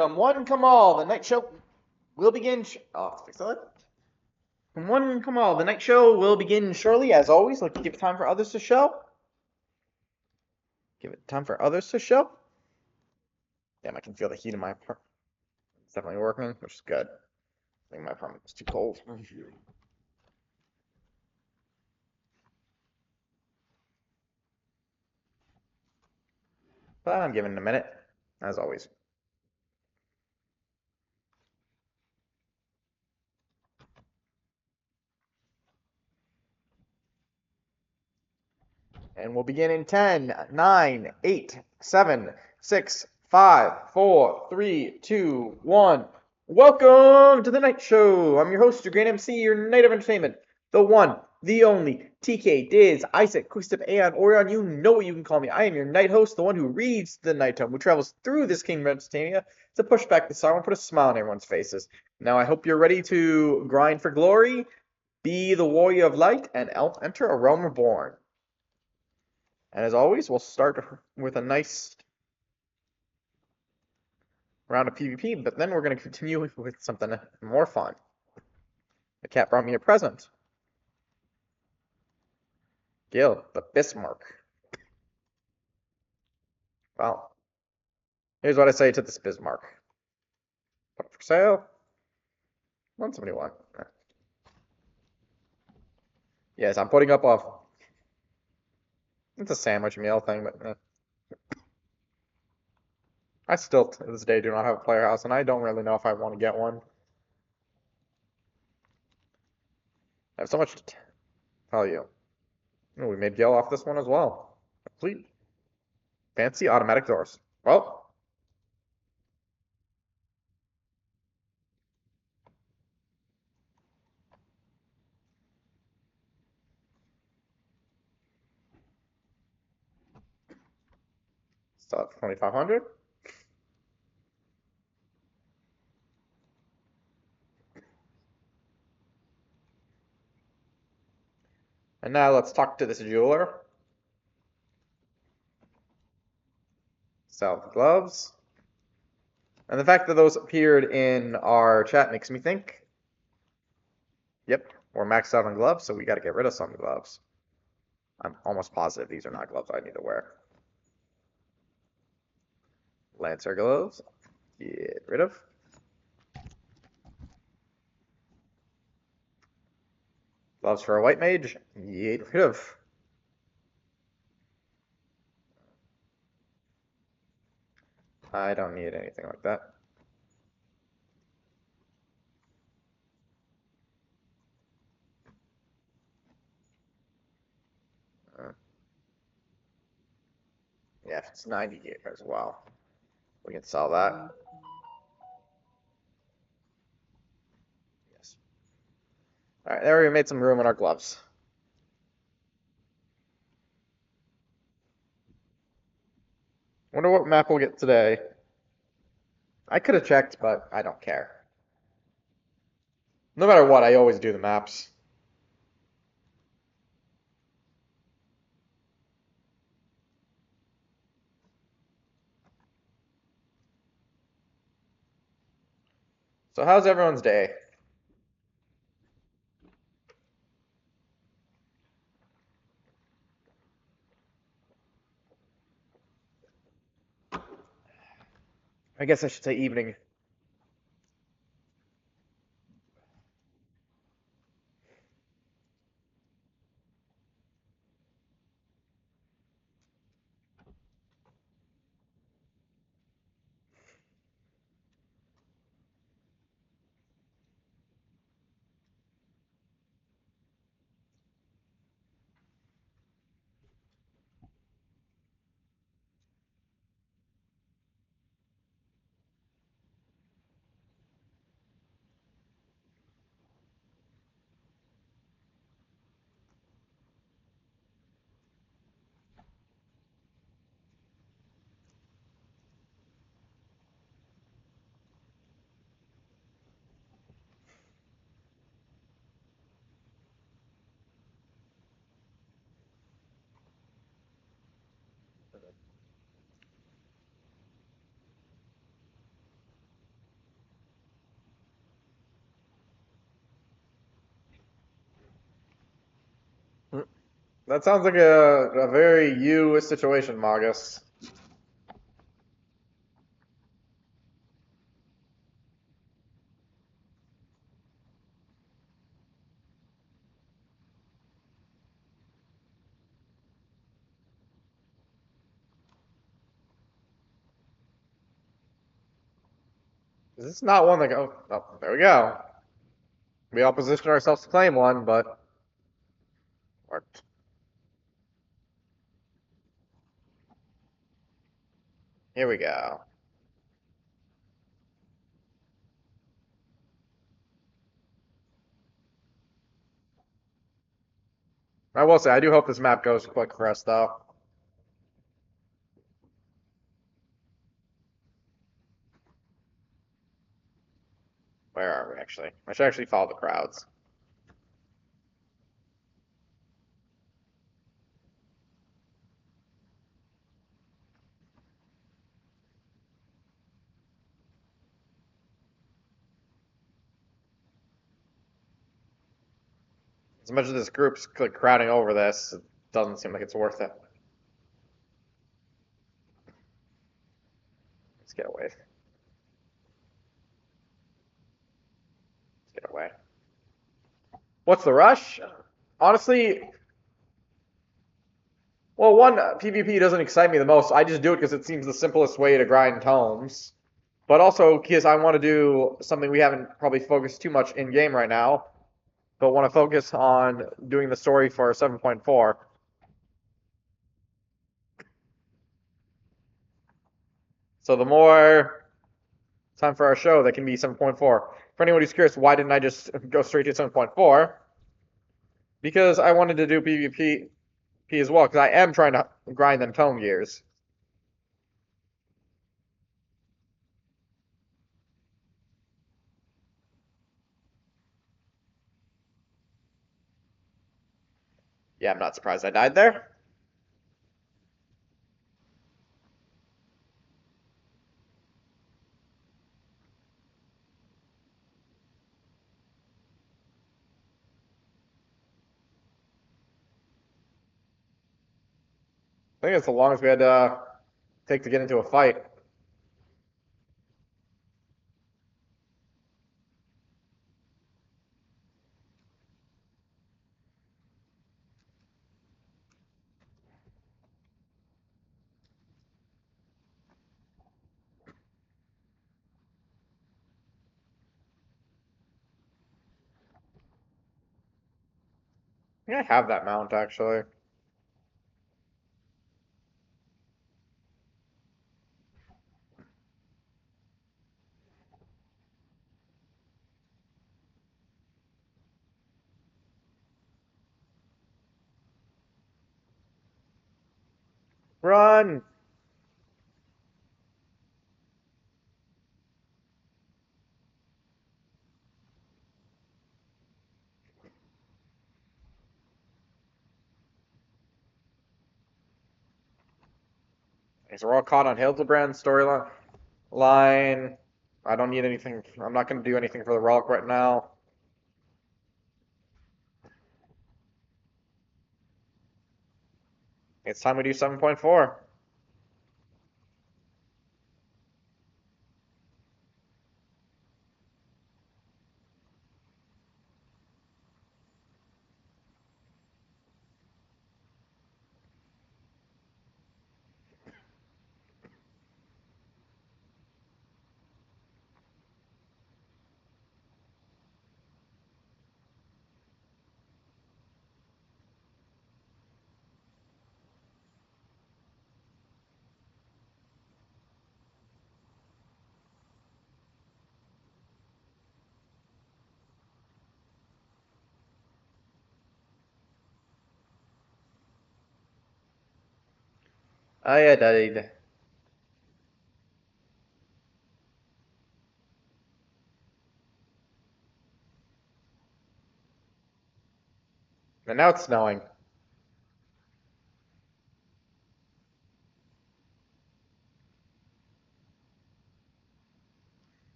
Come one, come all, the night show will begin. Fix that. Come one, come all, the night show will begin shortly. As always, let's give it time for others to show. Give it time for others to show. Damn, I can feel the heat in my apartment. It's definitely working, which is good. I think my apartment is too cold. But I'm giving it a minute, as always. And we'll begin in 10, 9, 8, 7, 6, 5, 4, 3, 2, 1. Welcome to the Night Show. I'm your host, your great MC, your night of entertainment, the one, the only, TK, Diz, Isaac, Quickstep, Aeon, Orion. You know what you can call me. I am your night host, the one who reads the night tome, who travels through this kingdom of entertainment to push back the sorrow and put a smile on everyone's faces. Now, I hope you're ready to grind for glory, be the warrior of light, and enter a realm reborn. And as always, we'll start with a nice round of PvP, but then we're going to continue with something more fun. The cat brought me a present. Gil, the Bismarck. Well, here's what I say to this Bismarck. Put it for sale. 171. Yes, I'm putting up a... It's a sandwich meal thing, but... I still, to this day, do not have a player house, and I don't really know if I want to get one. I have so much to tell you. Oh, we made Gil off this one as well. Complete. Fancy automatic doors. Well... Still at 2,500. And now let's talk to this jeweler. Sell the gloves. And the fact that those appeared in our chat makes me think, yep, we're maxed out on gloves, so we got to get rid of some gloves. I'm almost positive these are not gloves I need to wear. Lancer gloves, get rid of. Gloves for a white mage, get rid of. I don't need anything like that. Yeah, if it's 90 gear as well, we can sell that. Yes. All right, there we made some room in our gloves. Wonder what map we'll get today. I could have checked, but I don't care. No matter what, I always do the maps. So how's everyone's day? I guess I should say evening. That sounds like a very you situation, Margus. This is not one that go. Oh, there we go. We all positioned ourselves to claim one, but worked. Here we go. I will say, I do hope this map goes quick for us, though. Where are we, actually? I should actually follow the crowds. As much as this group's like crowding over this, it doesn't seem like it's worth it. Let's get away. Let's get away. What's the rush? Honestly, well, one, PvP doesn't excite me the most. I just do it because it seems the simplest way to grind tomes. But also because I want to do something we haven't probably focused too much in game right now, but want to focus on doing the story for 7.4. So the more time for our show, that can be 7.4. For anyone who's curious, why didn't I just go straight to 7.4? Because I wanted to do PvP as well, because I am trying to grind them tome gears. Yeah, I'm not surprised I died there. I think it's the longest we had to take to get into a fight. I think I have that mount, actually. Run! So we're all caught on Hildebrand's storyline. I don't need anything. I'm not going to do anything for the relic right now. It's time we do 7.4. I died. And now it's snowing.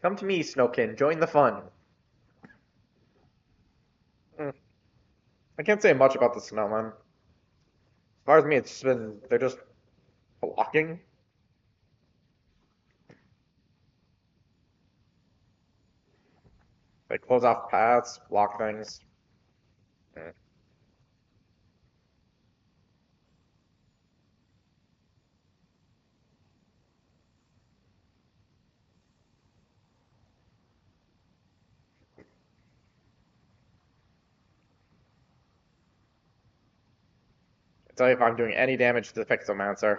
Come to me, Snowkin. Join the fun. I can't say much about the snowman. far as me, it's just been they're just blocking. They close off paths, block things. Mm. I tell you if I'm doing any damage to the Pixelmancer.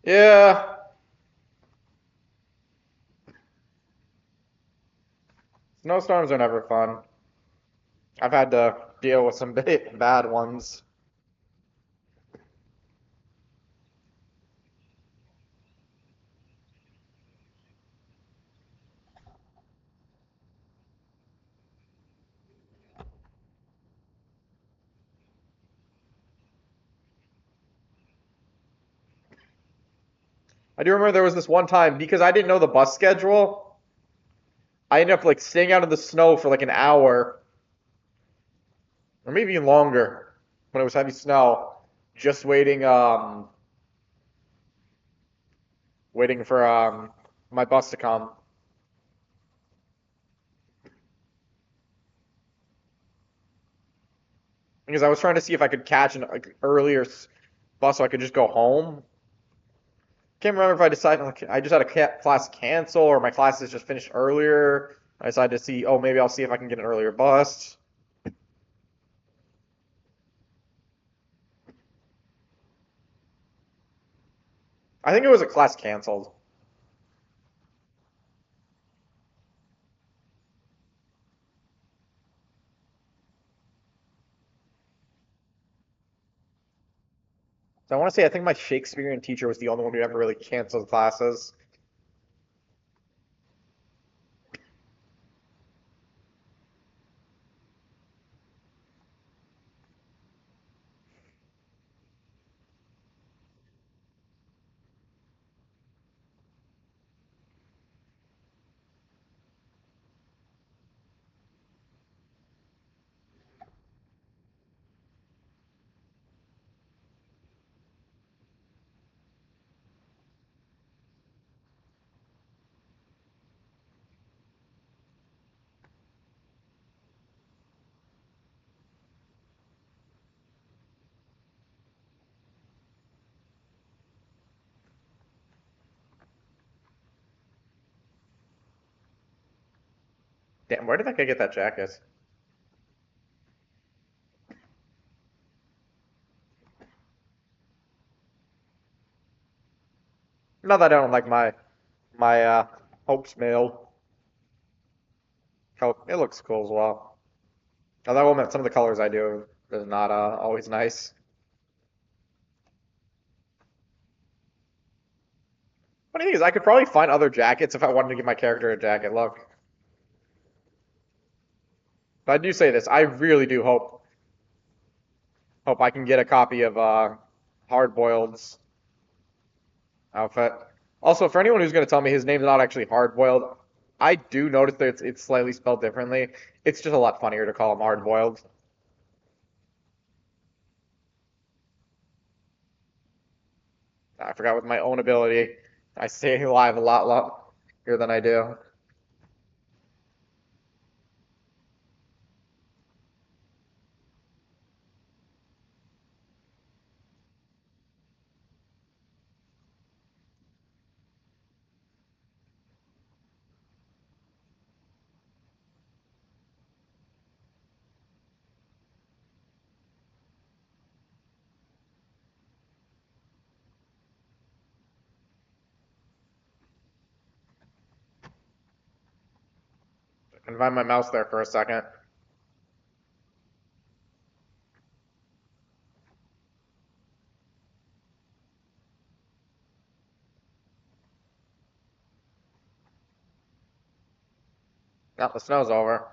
Yeah, snowstorms are never fun. I've had to deal with some bad ones. I do remember there was this one time because I didn't know the bus schedule. I ended up like staying out in the snow for like an hour or maybe even longer when it was heavy snow, just waiting for my bus to come because I was trying to see if I could catch an like, earlier bus so I could just go home. Can't remember if I decided like, I just had a class cancel or my classes just finished earlier. I decided to see, oh, maybe I'll see if I can get an earlier bus. I think it was a class canceled. So I want to say I think my Shakespearean teacher was the only one who ever really canceled classes. Damn, where did that guy get that jacket? Not that I don't like my Hope's mail. Oh, it looks cool as well. Now that will admit some of the colors I do is not always nice. Funny thing is, I could probably find other jackets if I wanted to give my character a jacket look. But I do say this, I really do hope I can get a copy of Hardboiled's outfit. Also, for anyone who's going to tell me his name's not actually Hardboiled, I do notice that it's slightly spelled differently. It's just a lot funnier to call him Hardboiled. I forgot with my own ability, I stay alive a lot longer than I do. I can find my mouse there for a second. Now the snow's over.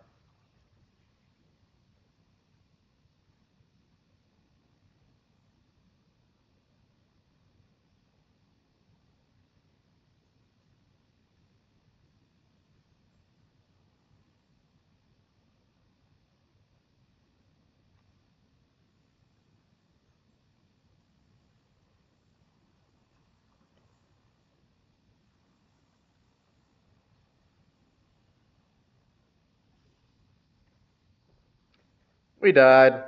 We died.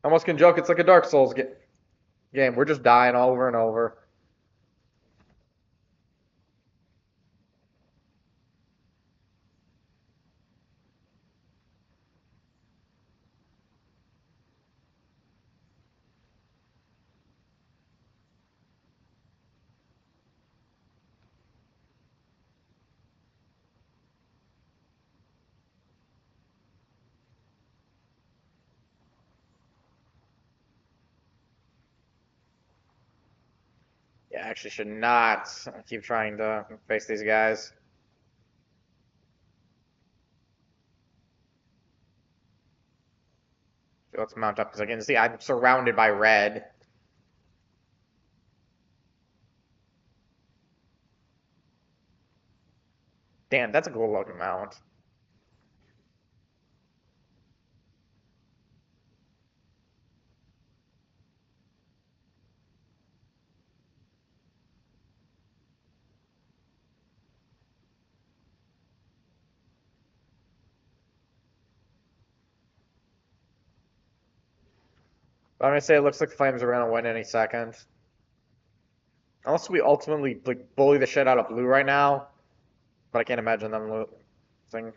Almost can joke it's like a Dark Souls game. We're just dying over and over. Yeah, I actually should not keep trying to face these guys. So let's mount up because I can see I'm surrounded by red. Damn, that's a cool looking mount. But I'm gonna say it looks like the Flames are gonna win any second. Unless we ultimately like bully the shit out of blue right now. But I can't imagine them losing.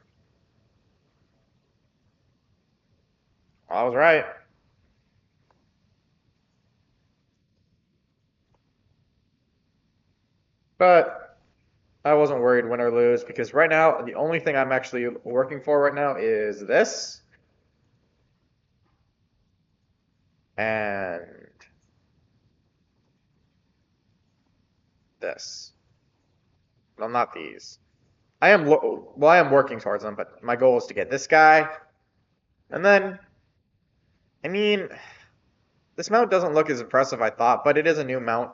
I was right. But I wasn't worried win or lose because right now the only thing I'm actually working for right now is this and this. Well, not these. I am working towards them, but my goal is to get this guy, and then I mean, this mount doesn't look as impressive I thought, but it is a new mount.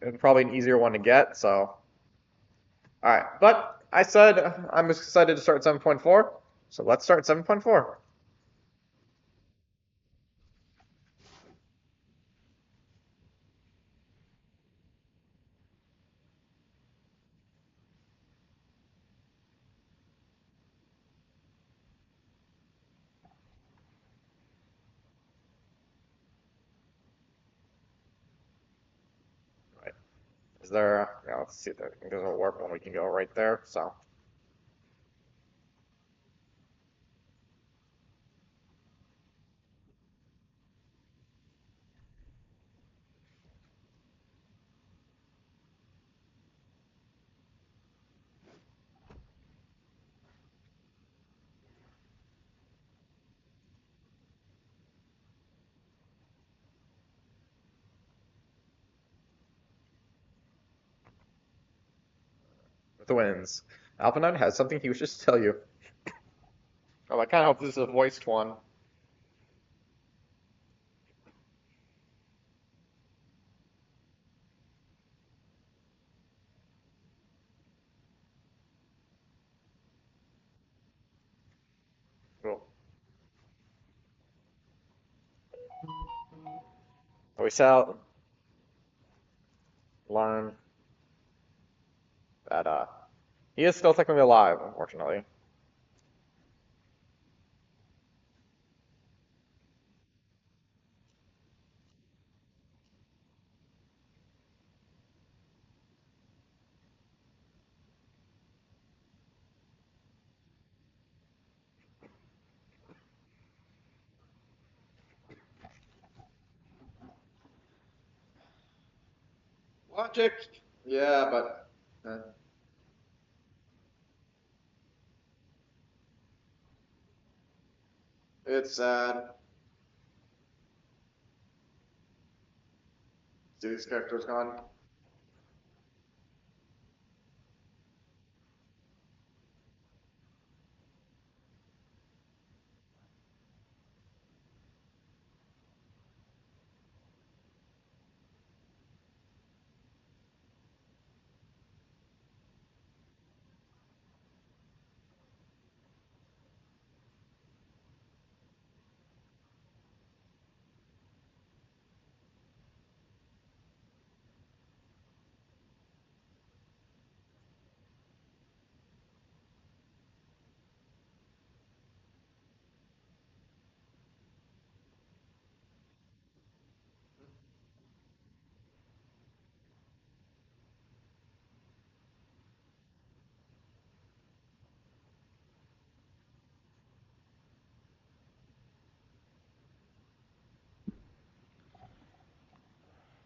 It's probably an easier one to get, so all right. But I said I'm excited to start 7.4, so let's start 7.4. Right. Is there? Yeah, let's see. There's a warp one we can go right there. So with the wins, Alpha has something he wishes to tell you. Oh, I kind of hope this is a voiced one. Cool. We shall learn that he is still technically alive, unfortunately. Logic, yeah, but it's sad. See these characters gone.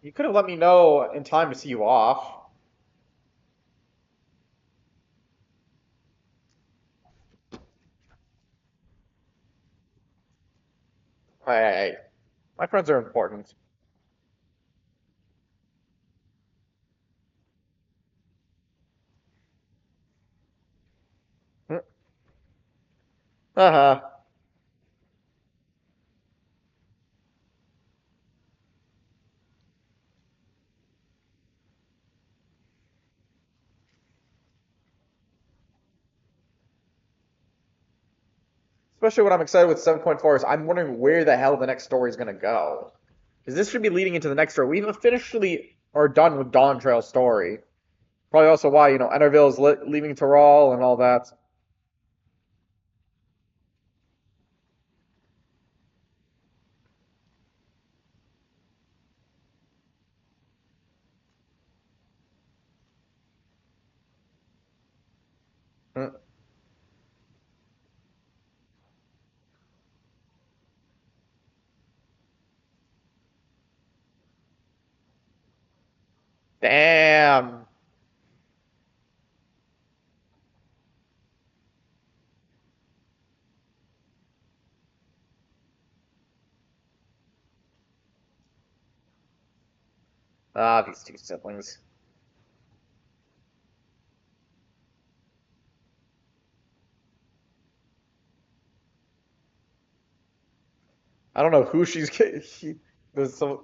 You could have let me know in time to see you off. Hey, my friends are important. Uh-huh. Especially what I'm excited with 7.4 is I'm wondering where the hell the next story is going to go. Because this should be leading into the next story. We've officially are done with Dawntrail's story. Probably also why, Enerville's leaving Tyrol and all that. Hmm. Damn. Ah, these two siblings. I don't know who there's some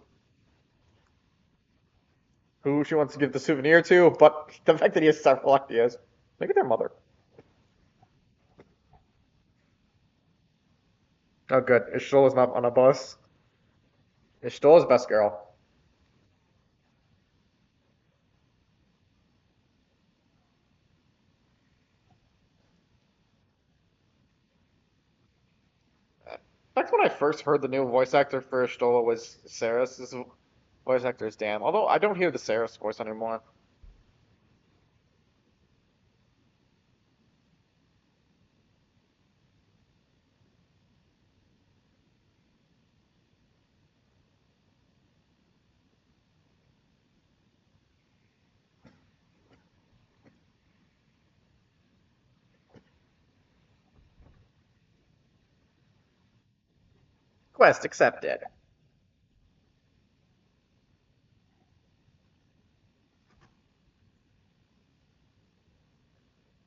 who she wants to give the souvenir to, but the fact that he has several ideas. Look at their mother. Oh, good. Ishtola's not on a bus. Ishtola's best girl. Back when I first heard the new voice actor for Ishtola was Saris's voice actor is Dan. Although I don't hear the Saris voice anymore. Quest accepted.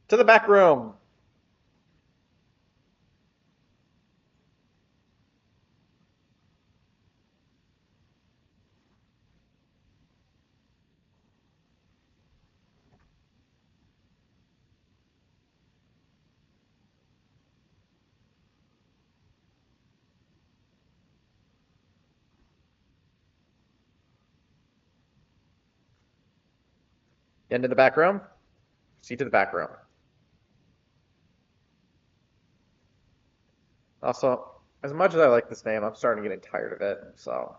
To the back room. Into the back room. See to the back room. Also, as much as I like this name, I'm starting to get tired of it. So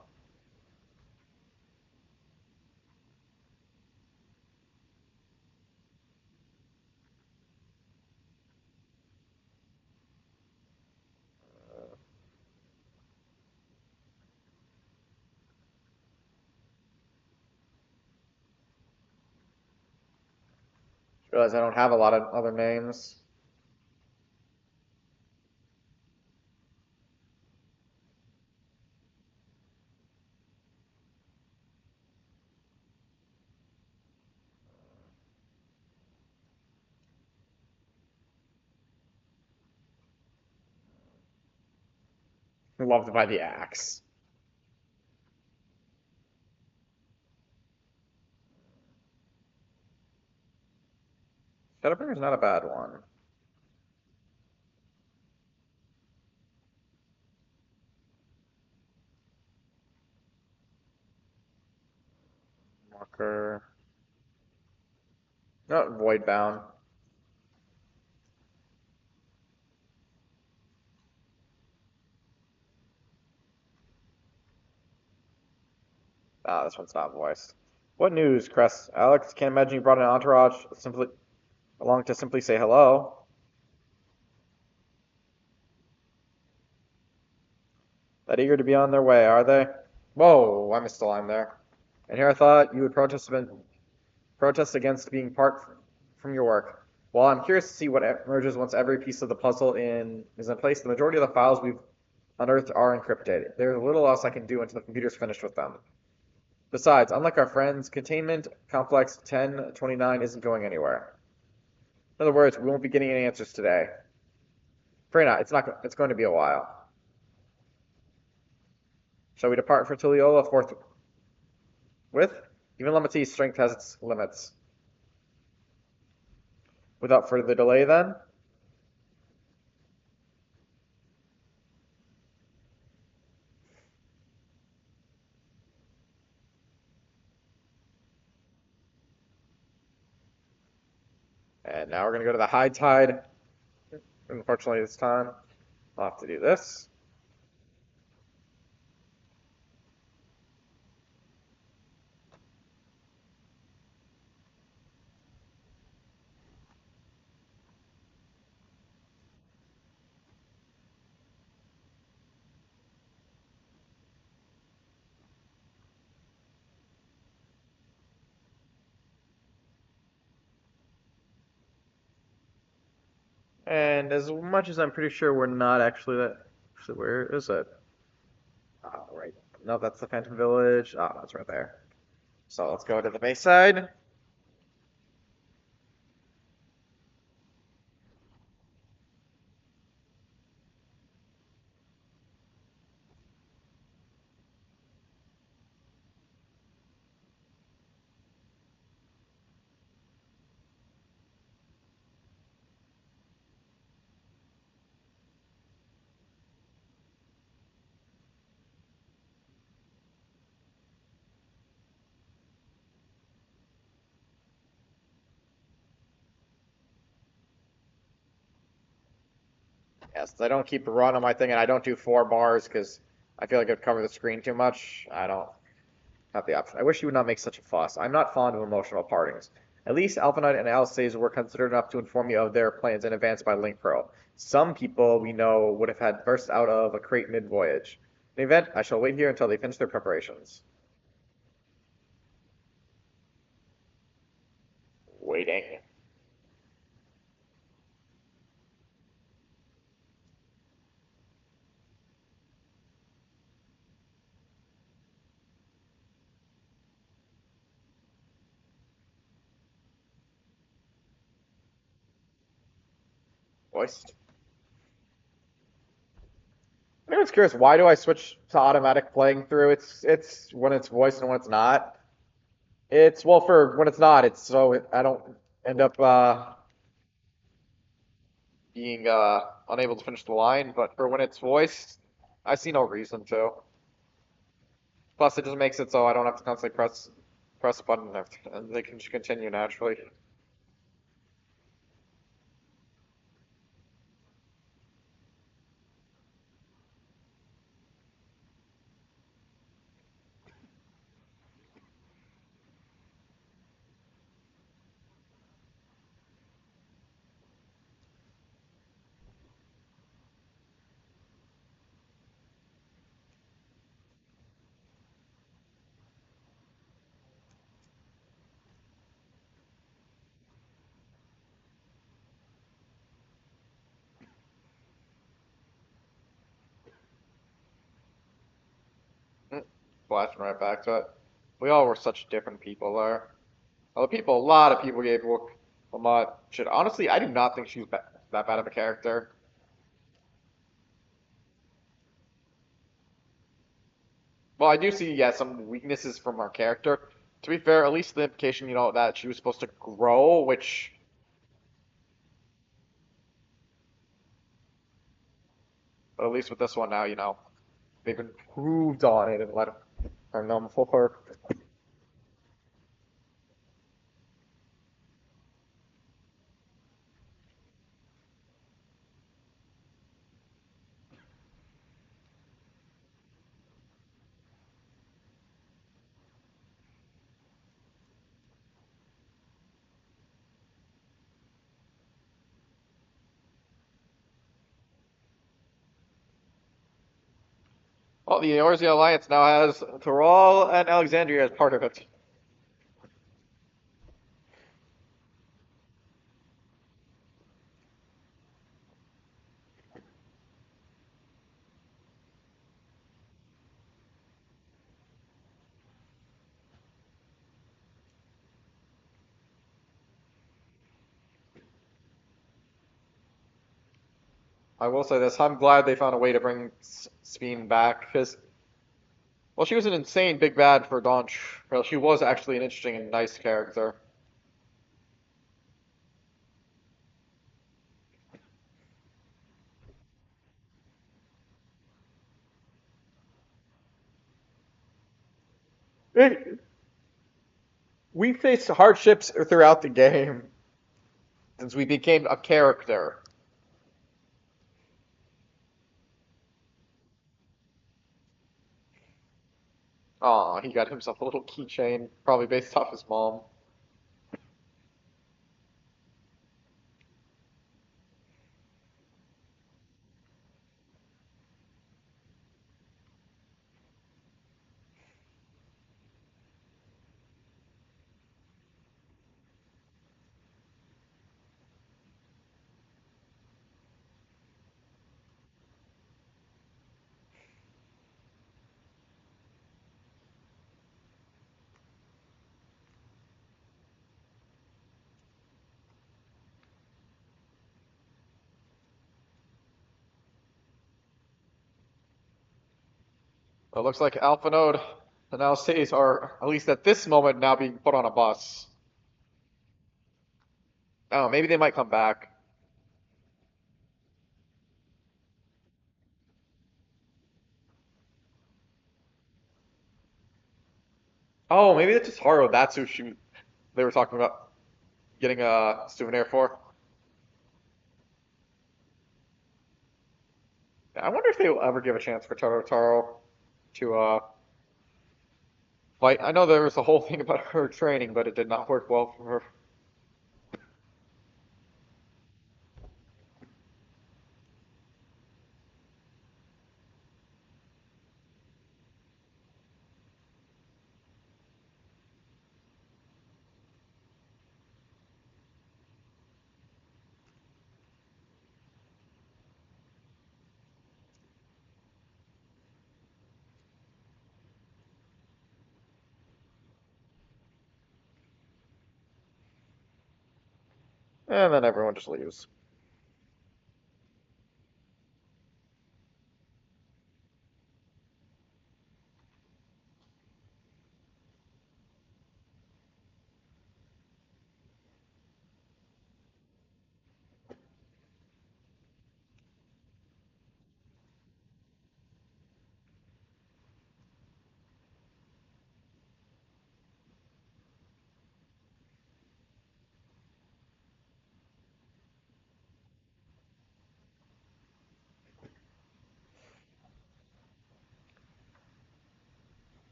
just realize I don't have a lot of other names. Loved by the axe. Shadowbringer's not a bad one. Marker. Not Voidbound. Ah, this one's not voiced. What news, Cress? Alex, can't imagine you brought an entourage simply along to simply say hello. That eager to be on their way, are they? Whoa, I missed the line there. And here I thought you would protest against being part from your work. While I'm curious to see what emerges once every piece of the puzzle is in place, the majority of the files we've unearthed are encrypted. There's little else I can do until the computer's finished with them. Besides, unlike our friends, Containment Complex 1029 isn't going anywhere. In other words, we won't be getting any answers today. Pray not. It's going to be a while. Shall we depart for Tuliola forthwith? Even Lemati's strength has its limits. Without further delay, then. And now we're going to go to the high tide. Unfortunately, this time, I'll have to do this. And as much as I'm pretty sure we're not actually that. Actually, where is it? Oh, right. No, that's the Phantom Village. Oh, that's right there. So let's go to the Bayside. Yes, I don't keep a run on my thing, and I don't do 4 bars because I feel like it'd cover the screen too much. I don't have the option. I wish you would not make such a fuss. I'm not fond of emotional partings. At least Alpha Knight and Alistair were considerate enough to inform me of their plans in advance by Link Pearl. Some people we know would have had burst out of a crate mid-voyage. In the event, I shall wait here until they finish their preparations. Waiting. Voiced. I was curious, why do I switch to automatic playing through? It's when it's voiced and when it's not. It's well for when it's not. It's so I don't end up being unable to finish the line. But for when it's voiced, I see no reason to. Plus, it just makes it so I don't have to constantly press a button and they can just continue naturally. Mm, Flashing right back to it. We all were such different people there. A lot of people gave Rook a lot shit. Honestly, I do not think she's that bad of a character. Well, I do see, yeah, some weaknesses from her character. To be fair, at least the implication, that she was supposed to grow, which, but at least with this one now, they've improved on it and let her know full her. Well, the Eorzea Alliance now has Thrall and Alexandria as part of it. I will say this, I'm glad they found a way to bring Speen back, because, well, she was an insane big bad for Dawntrail. She was actually an interesting and nice character. We faced hardships throughout the game since we became a character. Aw, he got himself a little keychain, probably based off his mom. It looks like Alpha Node and LCs are, at least at this moment, now being put on a bus. Oh, maybe they might come back. Oh, maybe that's just Haru. That's who they were talking about getting a souvenir for. I wonder if they will ever give a chance for Taro to fight. I know there was a whole thing about her training, but it did not work well for her. And then everyone just leaves.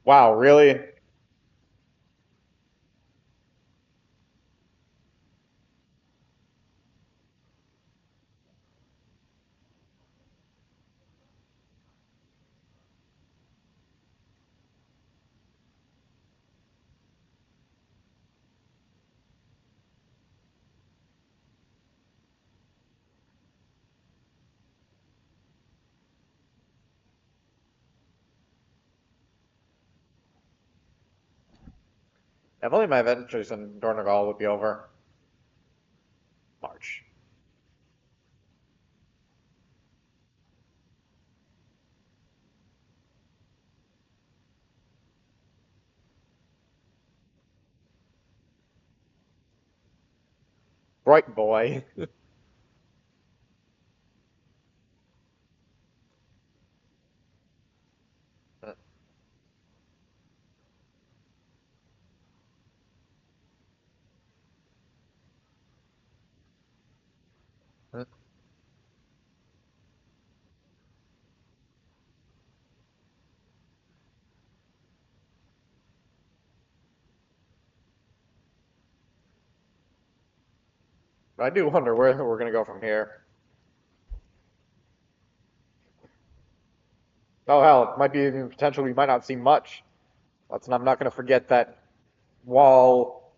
Wow, really? If only my adventures in Dornegal would be over. March. Bright boy. I do wonder where we're gonna go from here. Oh hell, it might be even potential we might not see much. I'm not going to forget that while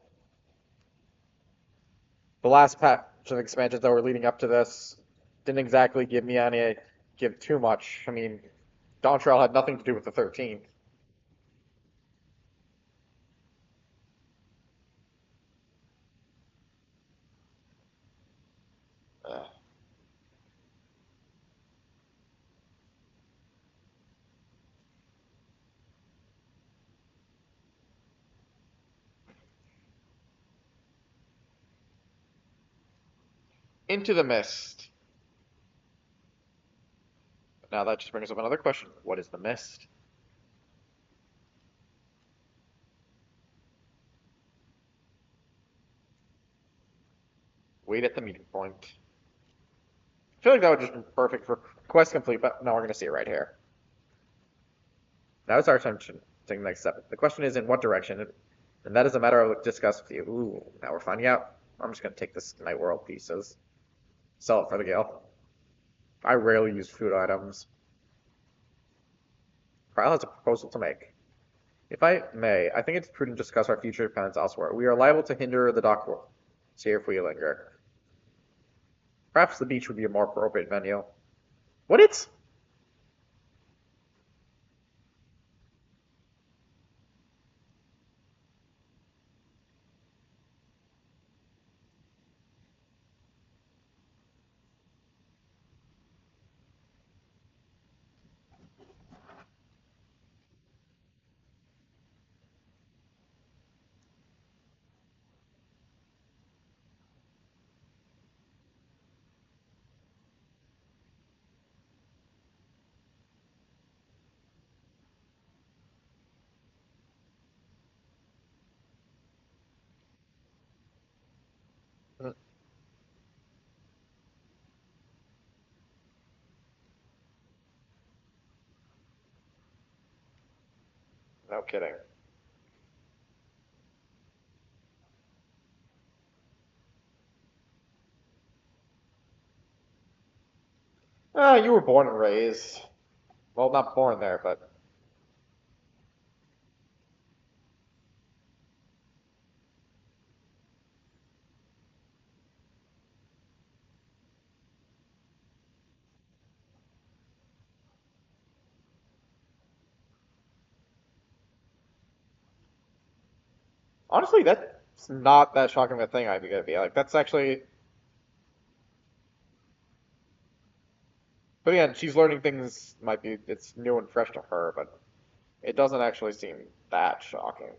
the last patch of expansions that were leading up to this didn't exactly give too much. I mean, Dawntrail had nothing to do with the 13th. Uh, into the mist. Now that just brings up another question. What is the mist? Wait at the meeting point. I feel like that would just be perfect for quest complete, but no, we're going to see it right here. Now it's our turn to take the next step. The question is in what direction, and that is a matter I will discuss with you. Ooh, now we're finding out. I'm just going to take this Night World pieces, sell it for the Gale. I rarely use food items. Kyle has a proposal to make. If I may, I think it's prudent to discuss our future plans elsewhere. We are liable to hinder the dock world. See if we linger. Perhaps the beach would be a more appropriate venue. What it's? No kidding. Ah, you were born and raised. Well, not born there, but honestly, that's not that shocking of a thing. I'd be gonna be like, that's actually. But again, she's learning things. Might be it's new and fresh to her, but it doesn't actually seem that shocking.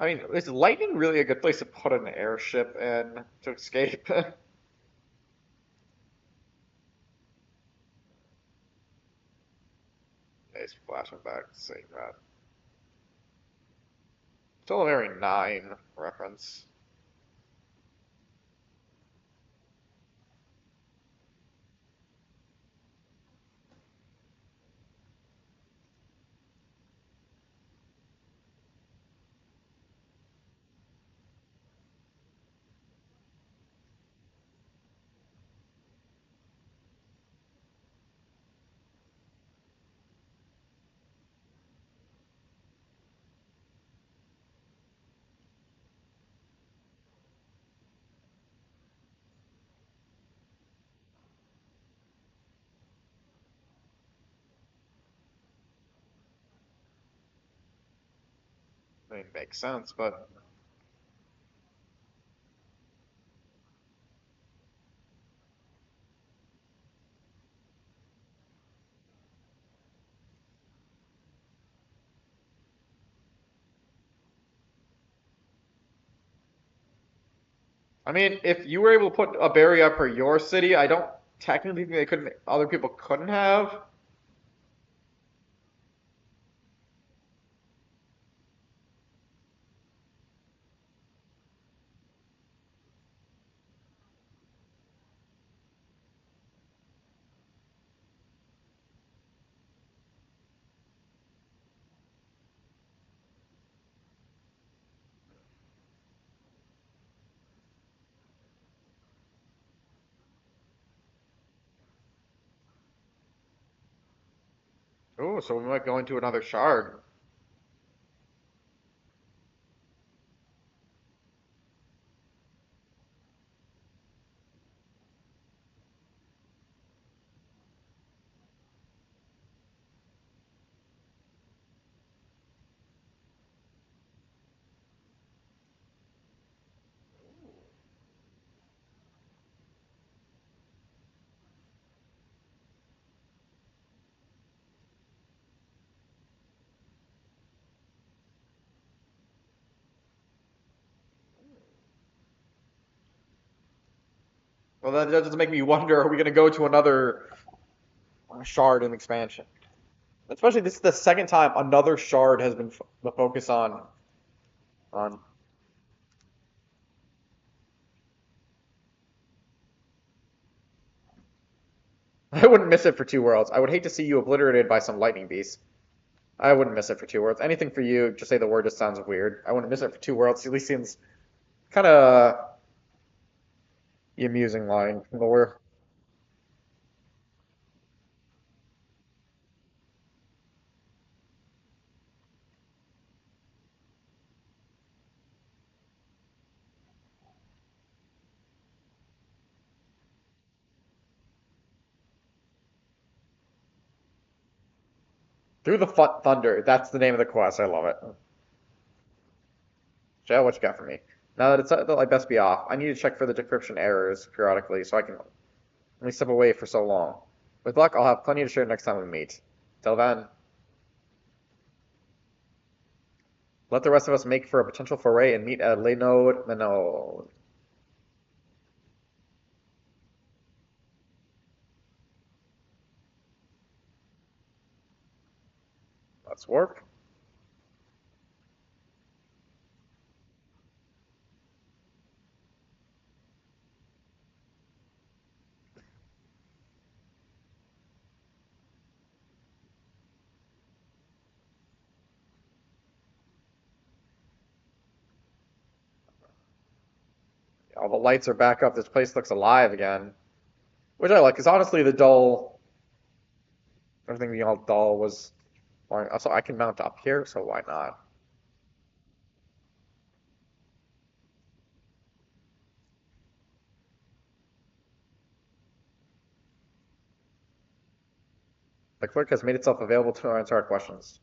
I mean, is lightning really a good place to put an airship in to escape? He's flashing back, saying that. Still a very 9 reference. I mean, makes sense, but I mean, if you were able to put a barrier up for your city, I don't technically think they couldn't. Other people couldn't have. Oh, so we might go into another shard. Well, that does make me wonder: are we going to go to another shard in expansion? Especially this is the second time another shard has been the focus on. I wouldn't miss it for two worlds. I would hate to see you obliterated by some lightning beast. I wouldn't miss it for two worlds. Anything for you, just say the word just sounds weird. I wouldn't miss it for two worlds. At least seems kind of the amusing line from the lore. Through the Thunder. That's the name of the quest. I love it. Jay, what you got for me? Now that it's I best be off. I need to check for the decryption errors periodically so I can only step away for so long. With luck, I'll have plenty to share next time we meet. Till then, let the rest of us make for a potential foray and meet at Lenode Menode. Let's work. All the lights are back up. This place looks alive again. Which I like, because honestly, the dull, everything being all dull was. Also, I can mount up here, so why not? The clerk has made itself available to answer our questions.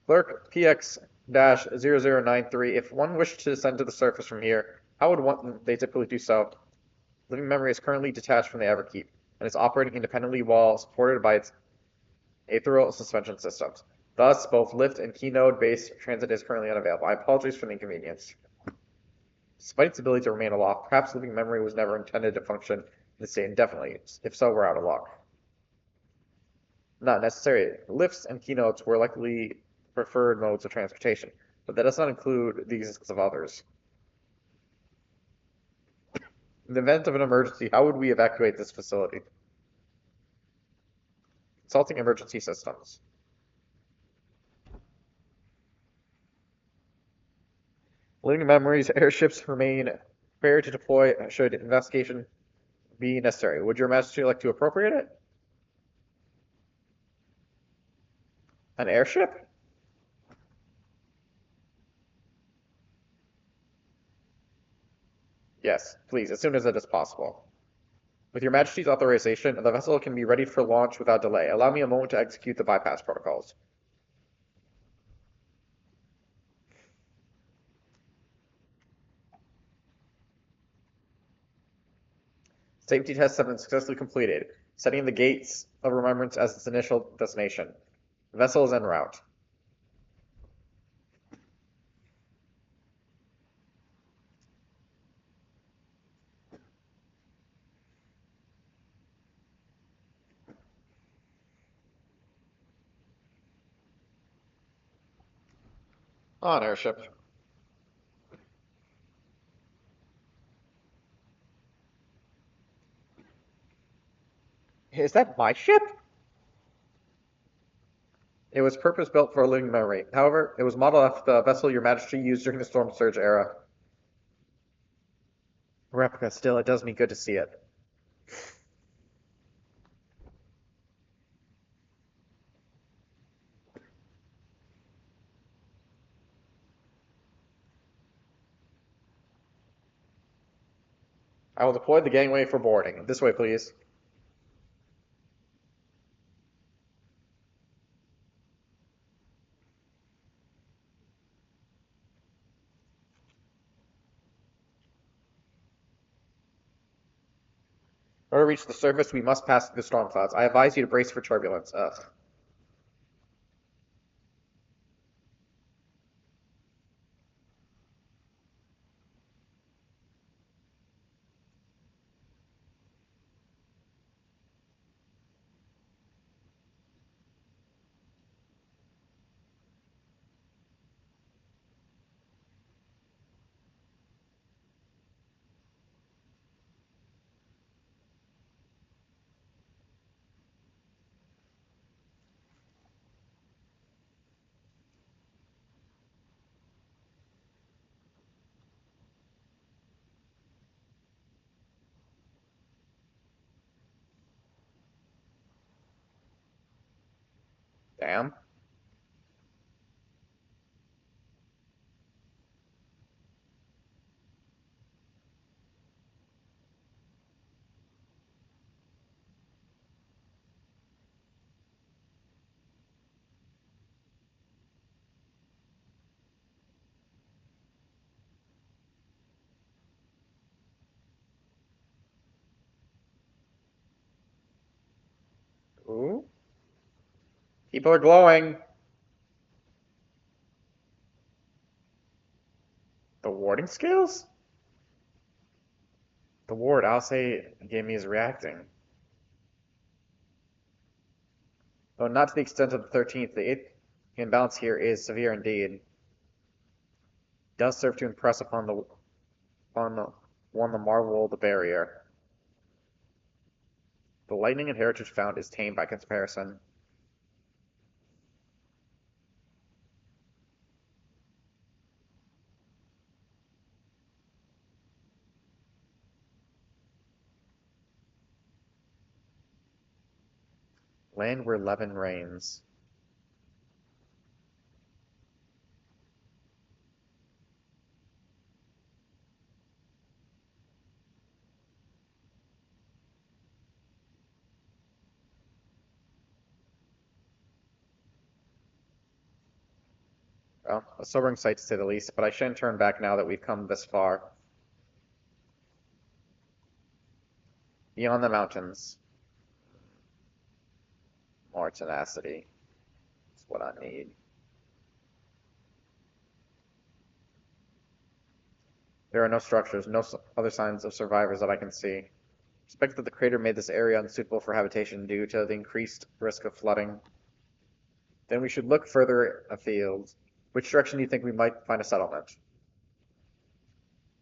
Clerk PX-0093. If one wished to descend to the surface from here, how would they typically do so? Living memory is currently detached from the Everkeep, and is operating independently while supported by its ethereal suspension systems. Thus, both Lyft and Keynote-based transit is currently unavailable. I apologize for the inconvenience. Despite its ability to remain aloft, perhaps living memory was never intended to function in this state indefinitely. If so, we're out of luck. Not necessary. Lifts and Keynotes were likely preferred modes of transportation, but that does not include the existence of others. In the event of an emergency, how would we evacuate this facility? Consulting emergency systems. Living memories, airships remain prepared to deploy should investigation be necessary. Would your majesty like to appropriate it? An airship? Yes, please, as soon as it is possible. With your majesty's authorization, the vessel can be ready for launch without delay. Allow me a moment to execute the bypass protocols. Safety tests have been successfully completed, setting the Gates of Remembrance as its initial destination. The vessel is en route. On airship. Is that my ship? It was purpose-built for a living memory. However, it was modeled after the vessel your majesty used during the Storm Surge era. Replica, still, it does me good to see it. I will deploy the gangway for boarding. This way, please. In order to reach the surface, we must pass through the storm clouds. I advise you to brace for turbulence. Damn. Ooh. People are glowing. The warding skills? The ward, I'll say, gave me is reacting. Though not to the extent of the 13th, the imbalance here is severe indeed. It does serve to impress upon the marvel of the barrier. The lightning and heritage found is tame by comparison. Land where leaven reigns. Well, a sobering sight to say the least, but I shouldn't turn back now that we've come this far. Beyond the mountains. More tenacity. what I need. There are no structures, no other signs of survivors that I can see. Suspect that the crater made this area unsuitable for habitation due to the increased risk of flooding. Then we should look further afield. Which direction do you think we might find a settlement?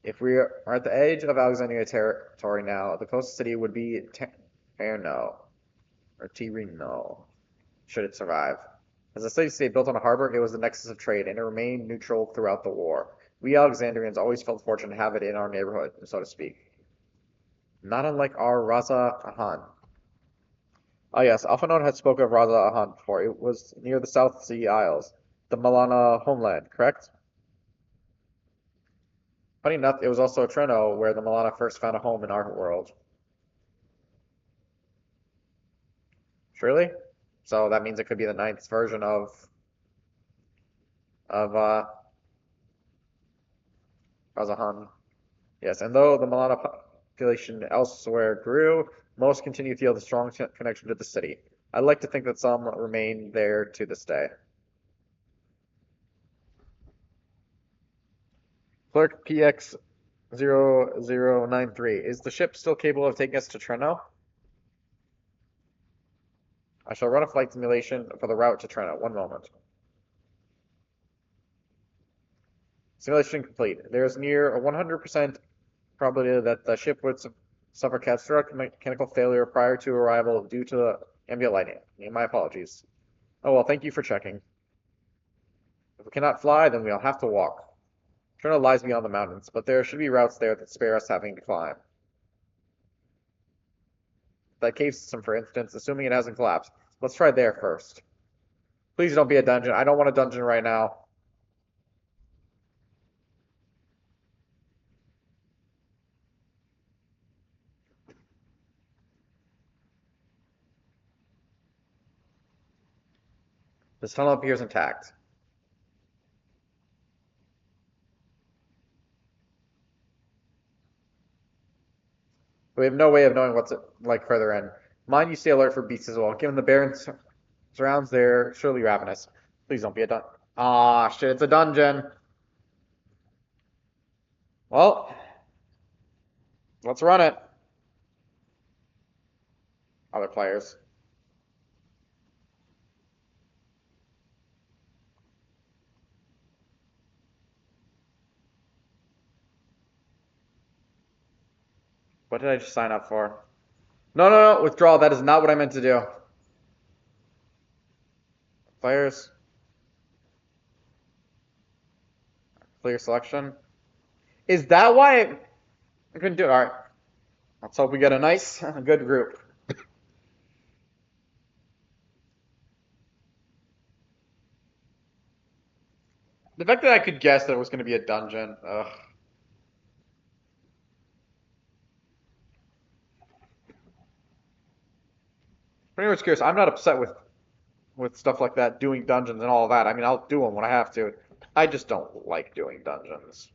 If we are at the edge of Alexandria territory now, the closest city would be Terno, or Tirino, should it survive. As a city-state built on a harbor, it was the nexus of trade, and it remained neutral throughout the war. We Alexandrians always felt fortunate to have it in our neighborhood, so to speak. Not unlike our Raza Ahan. Oh yes, Alphonse had spoken of Raza Ahan before. It was near the South Sea Isles, the Malana homeland, correct? Funny enough, it was also Treno where the Malana first found a home in our world. Surely? So that means it could be the ninth version of Razahan. Yes, and though the Malana population elsewhere grew, most continue to feel the strong connection to the city. I'd like to think that some remain there to this day. Clerk PX0093. Is the ship still capable of taking us to Treno? I shall run a flight simulation for the route to Treno. One moment. Simulation complete. There is near a 100% probability that the ship would suffer catastrophic mechanical failure prior to arrival due to ambient lighting. My apologies. Oh well, thank you for checking. If we cannot fly, then we'll have to walk. Treno lies beyond the mountains, but there should be routes there that spare us having to climb. That cave system, for instance, assuming it hasn't collapsed. Let's try there first. Please don't be a dungeon. I don't want a dungeon right now. This tunnel appears intact. We have no way of knowing what's like further in. Mind you stay alert for beasts as well. Given the barren surrounds, they're surely ravenous. Please don't be a dungeon. Ah, shit, it's a dungeon. Well, let's run it. Other players. What did I just sign up for? No, no, no, withdraw. That is not what I meant to do. Players. Clear selection. Is that why I couldn't do it? Alright. Let's hope we get a nice, good group. The fact that I could guess that it was going to be a dungeon. Ugh. For anyone's curious, I'm not upset with stuff like that, doing dungeons and all of that. I mean, I'll do them when I have to. I just don't like doing dungeons.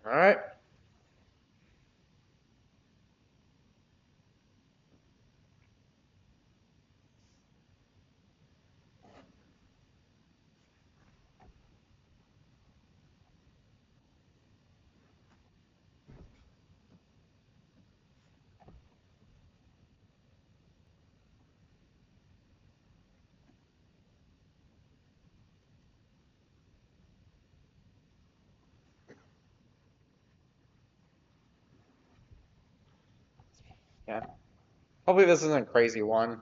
Alright. Yeah. Hopefully this isn't a crazy one.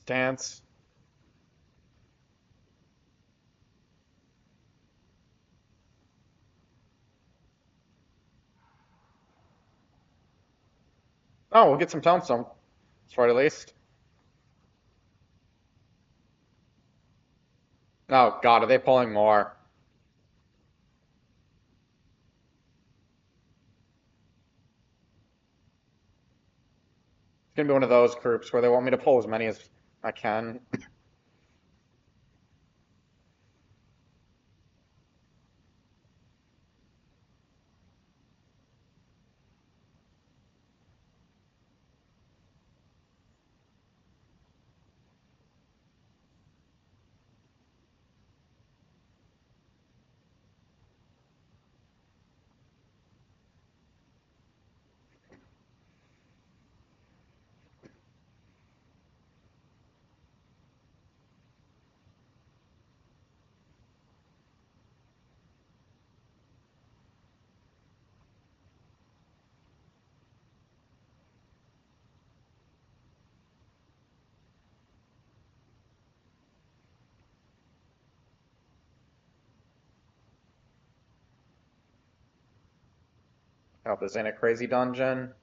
Dance. Oh, we'll get some tombstone. That's right, at least. Oh God, are they pulling more? It's gonna be one of those groups where they want me to pull as many as I can. I hope this ain't a crazy dungeon.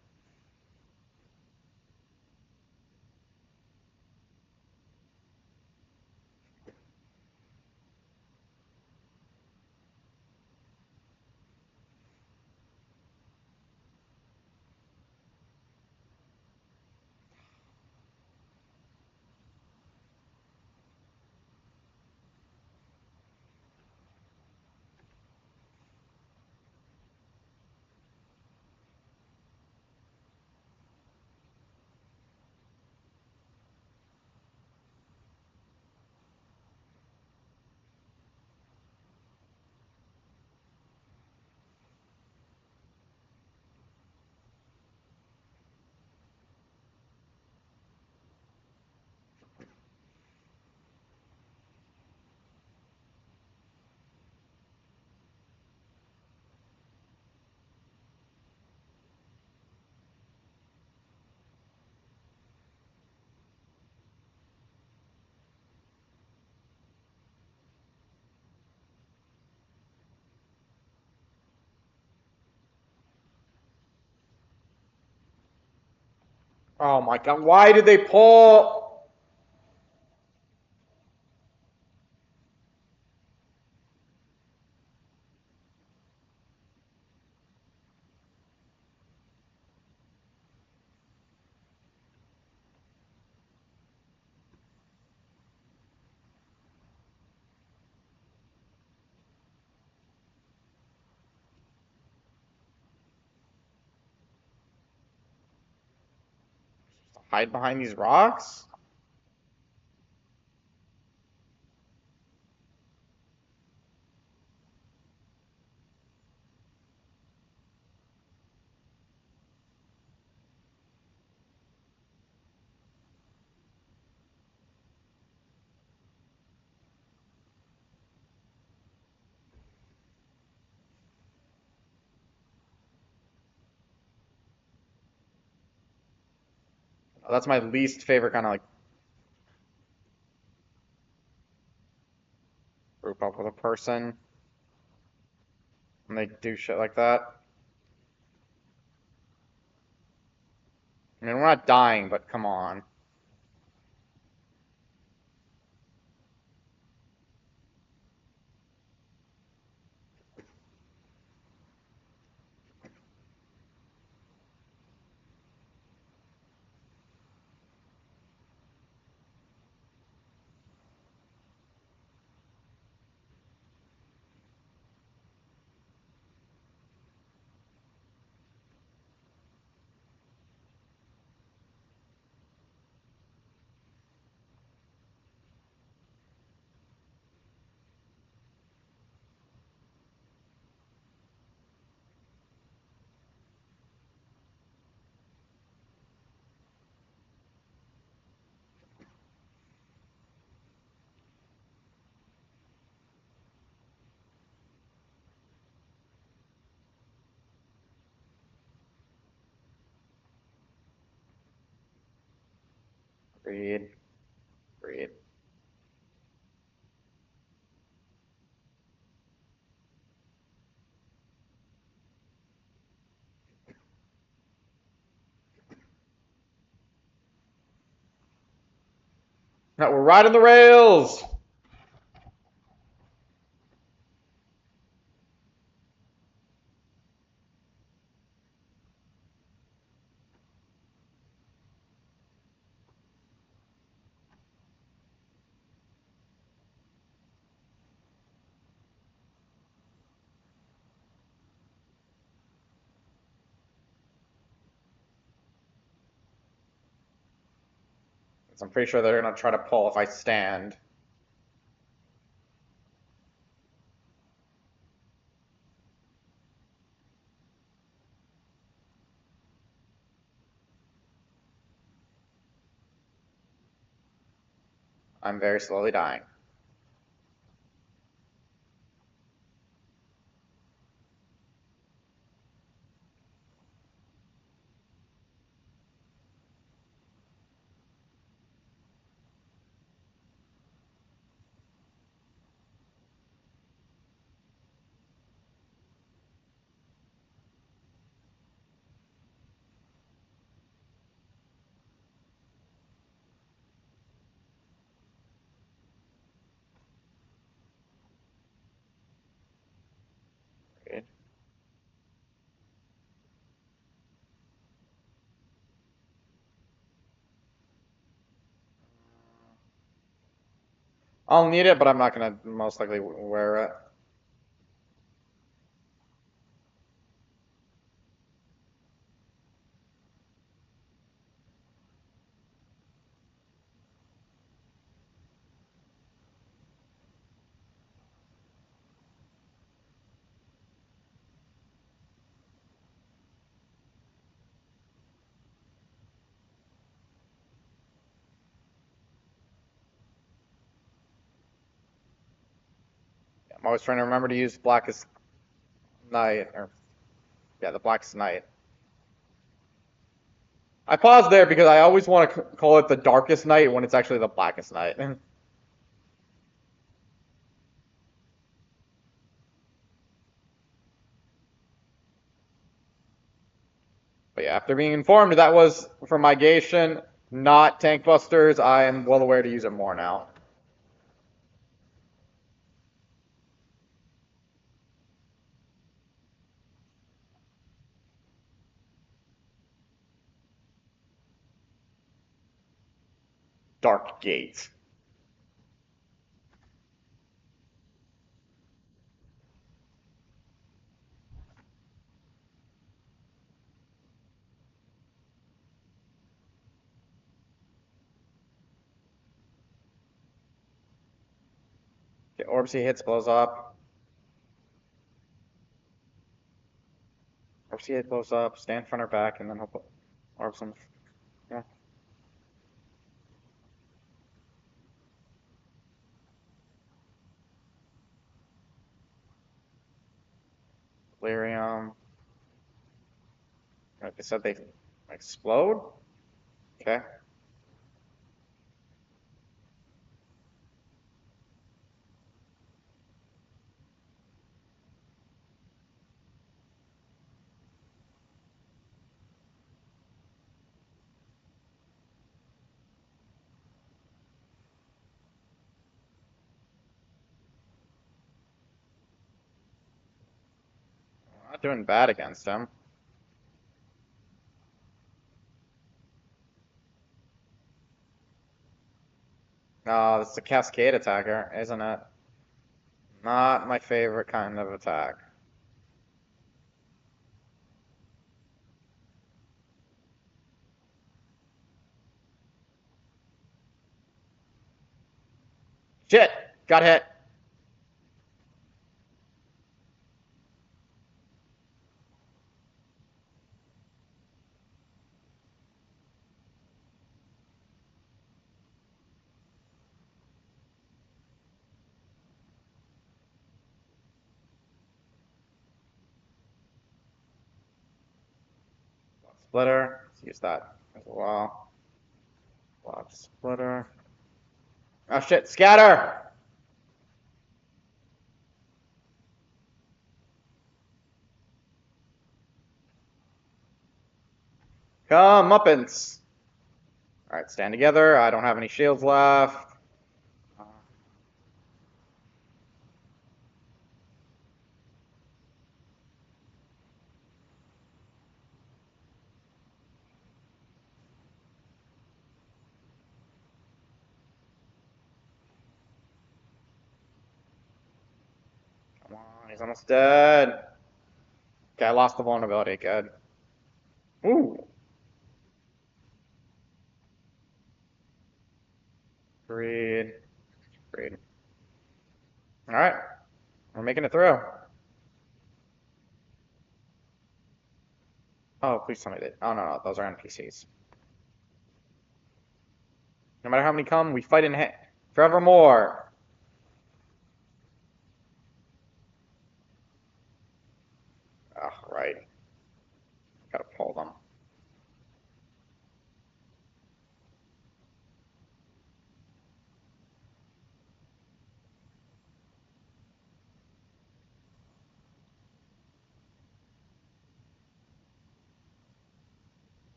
Oh my God, why did they pull? Hide behind these rocks? That's my least favorite kind of like group up with a person when they do shit like that. I mean, we're not dying, but come on. Agreed. Agreed. Now we're riding the rails. I'm pretty sure they're gonna try to pull if I stand. I'm very slowly dying. I'll need it, but I'm not gonna most likely wear it. I'm always trying to remember to use Blackest Night, or yeah, the Blackest Night. I paused there because I always want to call it the Darkest Night when it's actually the Blackest Night. But yeah, after being informed that was for migation, not tank busters, I am well aware to use it more now. Dark Gate. Okay, Orbsy hits, blows up. Orbsy hit, blows up, stand front or back, and then he'll put Orbs on. Yeah. Delirium. Right, they said they explode? Okay. Not doing bad against him. No, it's a cascade attacker, isn't it? Not my favorite kind of attack. Shit! Got hit. Splitter. Let's use that as well. Block splitter. Oh shit, scatter! Come uppance. Alright, stand together. I don't have any shields left. He's almost dead. Okay, I lost the vulnerability. Good. Ooh. Greed. Greed. Alright. We're making it through. Oh, please tell me that. Oh, no. Those are NPCs. No matter how many come, we fight in forevermore. Oh, right. Gotta pull them.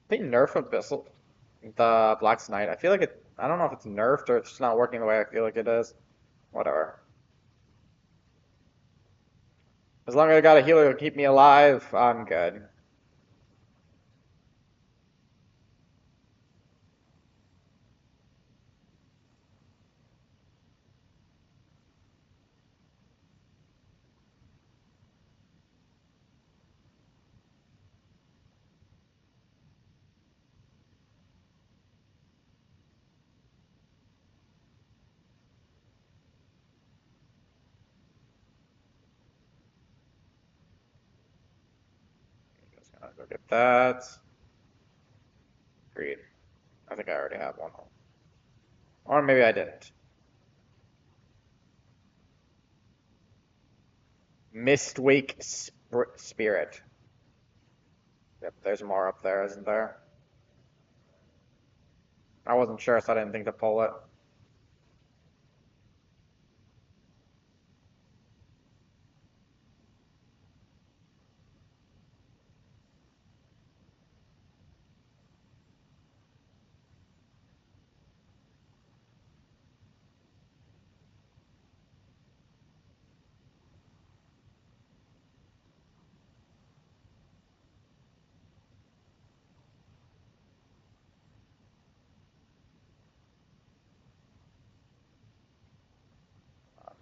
They nerf Abyssal, the Black Knight. I feel like it. I don't know if it's nerfed or it's just not working the way I feel like it is. Whatever. As long as I got a healer to keep me alive, I'm good. Just gonna go get that. Greed. I think I already have one. Or maybe I didn't. Mistwake Spirit. Yep, there's more up there, isn't there? I wasn't sure, so I didn't think to pull it.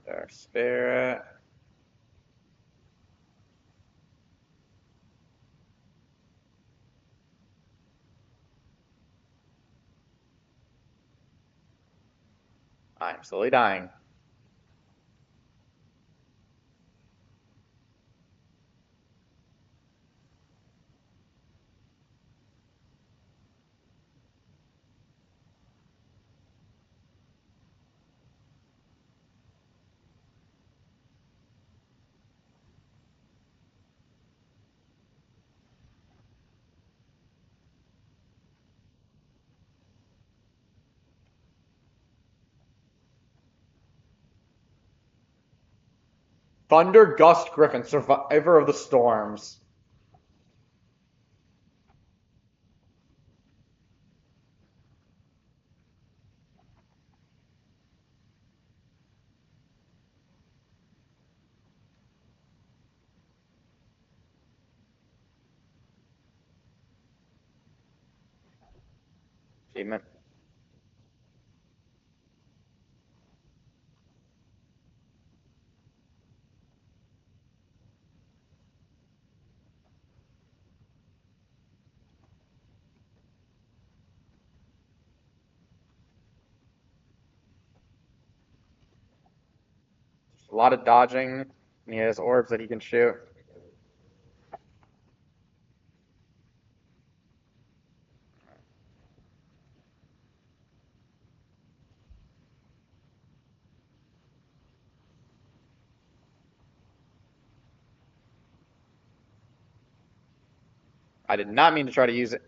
There, Spirit. I'm slowly dying. Thunder Gust Griffin, Survivor of the Storms. Achievement. A lot of dodging, and he has orbs that he can shoot. I did not mean to try to use it.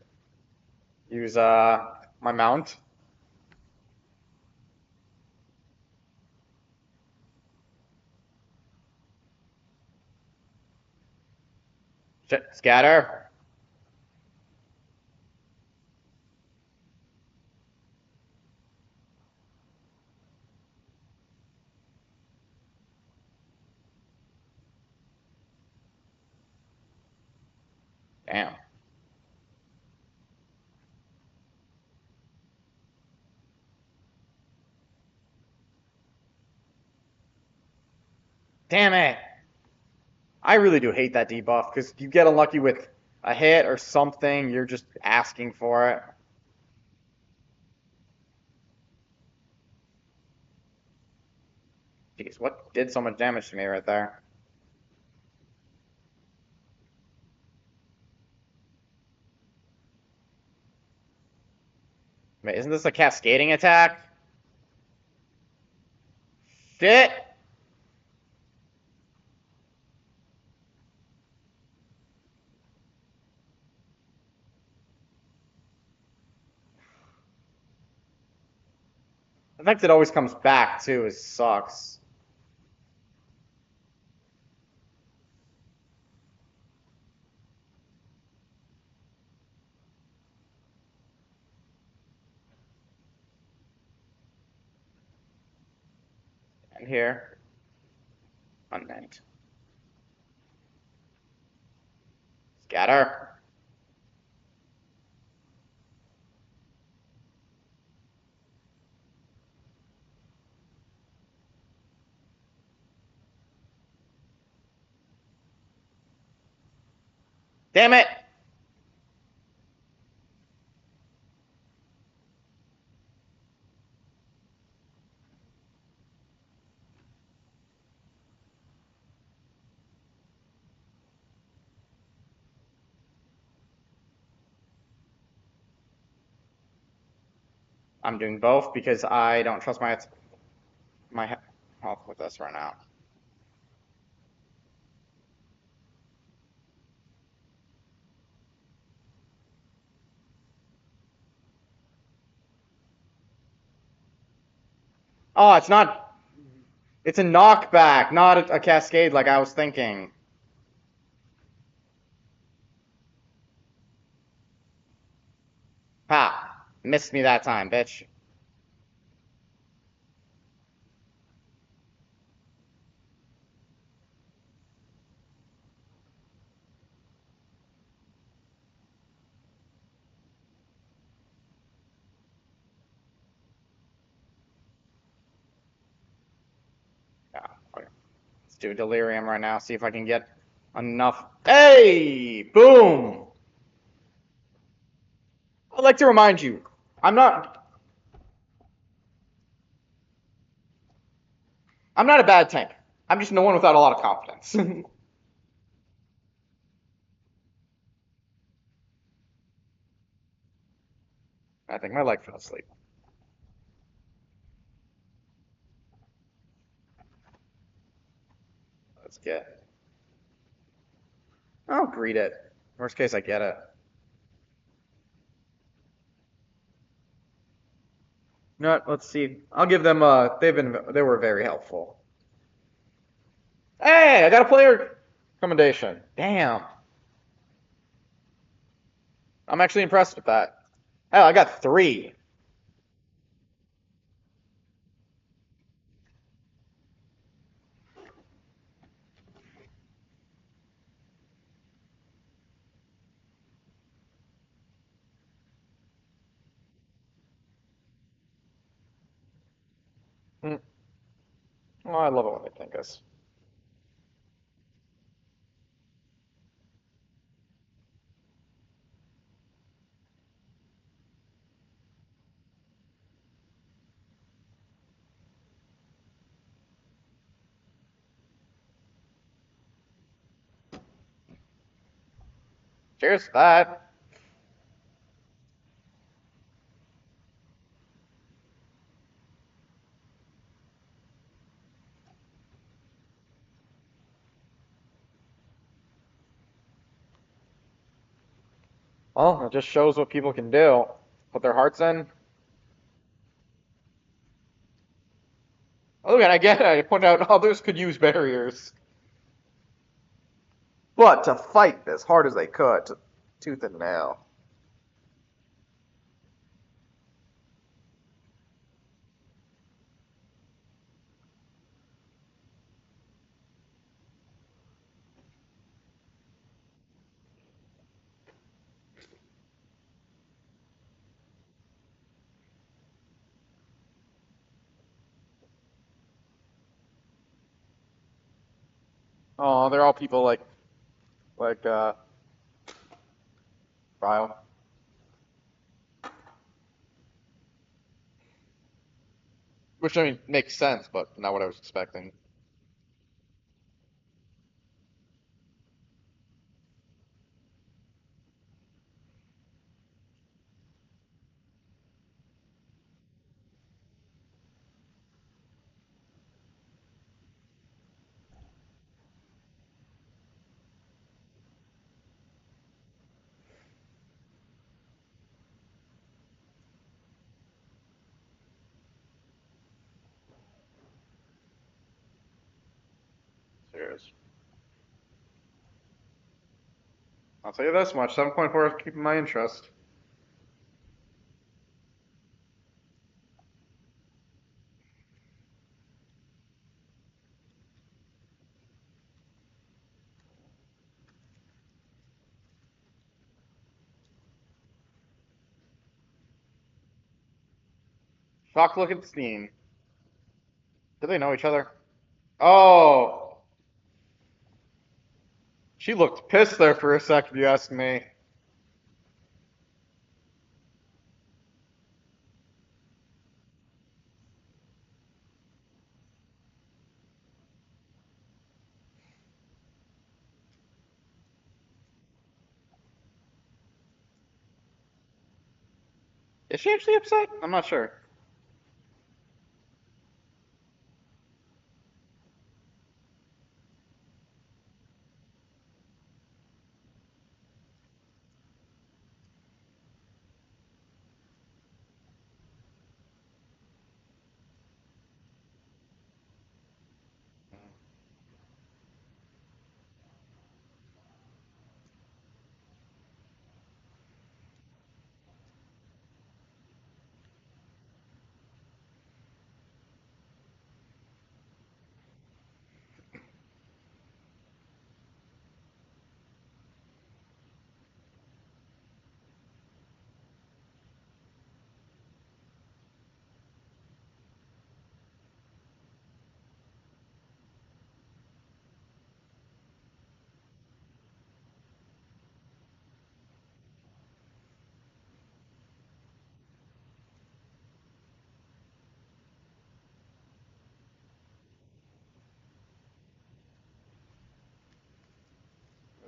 Use my mount. Shit, scatter. Damn. Damn it. I really do hate that debuff because you get unlucky with a hit or something. You're just asking for it. Jeez, what did so much damage to me right there? Wait, isn't this a cascading attack? Shit! The fact it always comes back, too, is sucks. And here, unnamed. Scatter. Damn it! I'm doing both because I don't trust my health with this right now. Oh, it's not. It's a knockback, not a cascade like I was thinking. Ha! Missed me that time, bitch. Yeah, okay. Let's do delirium right now. See if I can get enough. Hey! Boom! I'd like to remind you, I'm not. I'm not a bad tank. I'm just no one without a lot of confidence. I think my leg fell asleep. Let's get. I'll greet it. Worst case, I get it. No, let's see. I'll give them. They were very helpful. Hey, I got a player recommendation. Damn, I'm actually impressed with that. Hell, I got 3. Mm. Oh, I love it when they thank us. Cheers to that. Well, it just shows what people can do. Put their hearts in. Oh, and I get it. I point out others could use barriers. But to fight as hard as they could, tooth and nail. Oh, they're all people like Ryle. Which I mean makes sense, but not what I was expecting. Serious. I'll tell you this much: 7.4 is keeping my interest. Shocked look at Steen. Do they know each other? Oh, she looked pissed there for a second. You ask me. Is she actually upset? I'm not sure.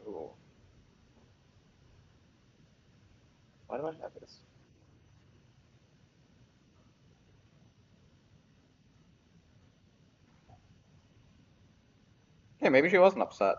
Ooh. Why do I have this? Yeah, maybe she wasn't upset.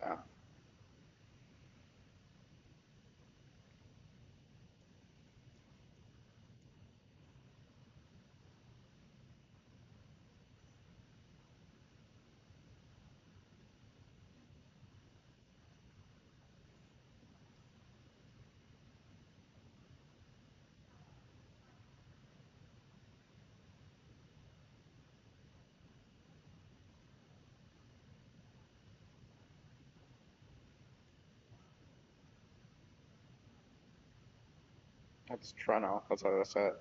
Yeah. That's Treno. That's what I said.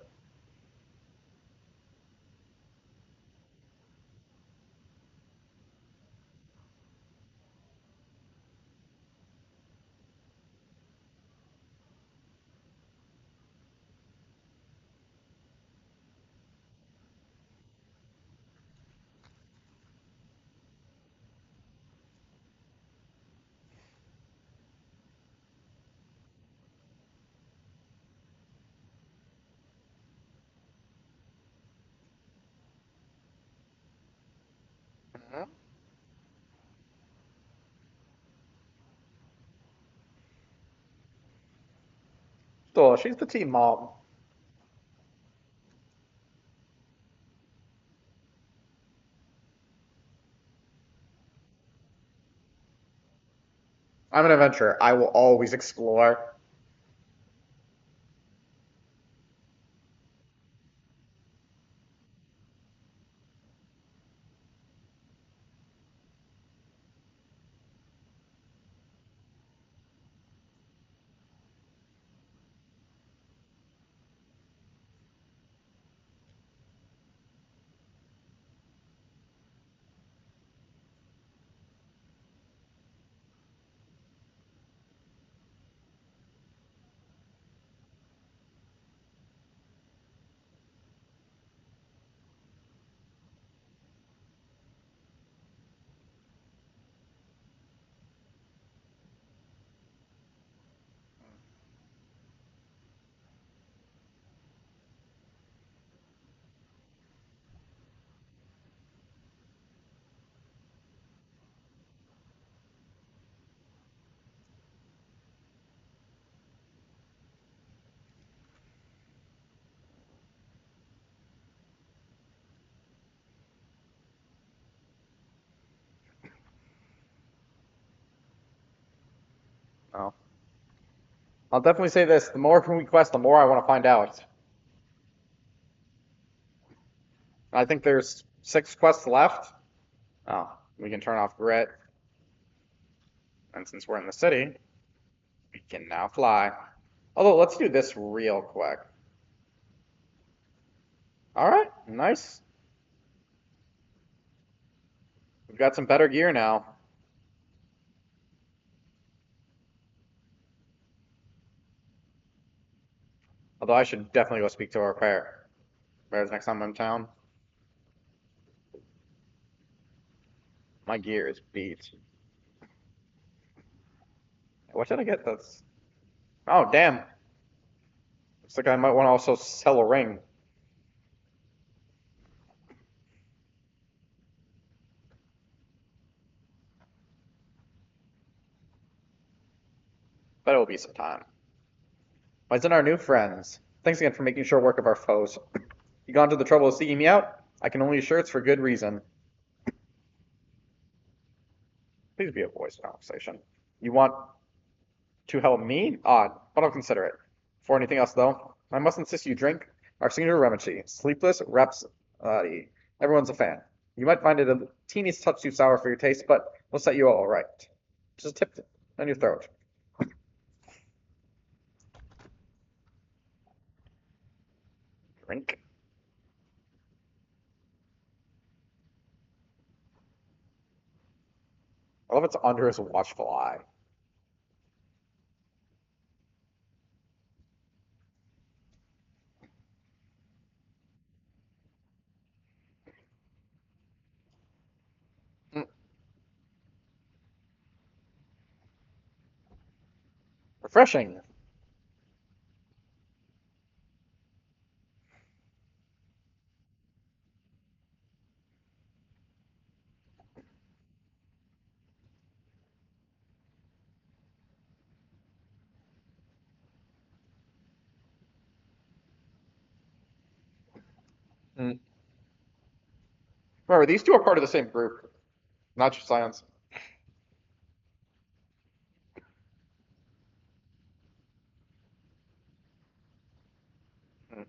Mhm. Still, she's the team mom. I'm an adventurer. I will always explore. Oh. I'll definitely say this. The more we quest, the more I want to find out. I think there's 6 quests left. Oh, we can turn off grit. And since we're in the city, we can now fly. Although, let's do this real quick. Alright, nice. We've got some better gear now. Although I should definitely go speak to our bears next time I'm in town. My gear is beat. What did I get that's... Oh, damn. Looks like I might want to also sell a ring. But it will be some time. Why isn't our new friends? Thanks again for making short work of our foes. You gone to the trouble of seeking me out? I can only assure it's for good reason. Please be a voice conversation. You want to help me? Odd, but I'll consider it. For anything else, though, I must insist you drink our signature remedy, Sleepless Rhapsody. Everyone's a fan. You might find it a teeny touch too sour for your taste, but we'll set you all right. Just tip it on your throat. Drink. I love it's under his watchful eye. Mm, refreshing. Mm. Remember, these two are part of the same group, not just science. Mm.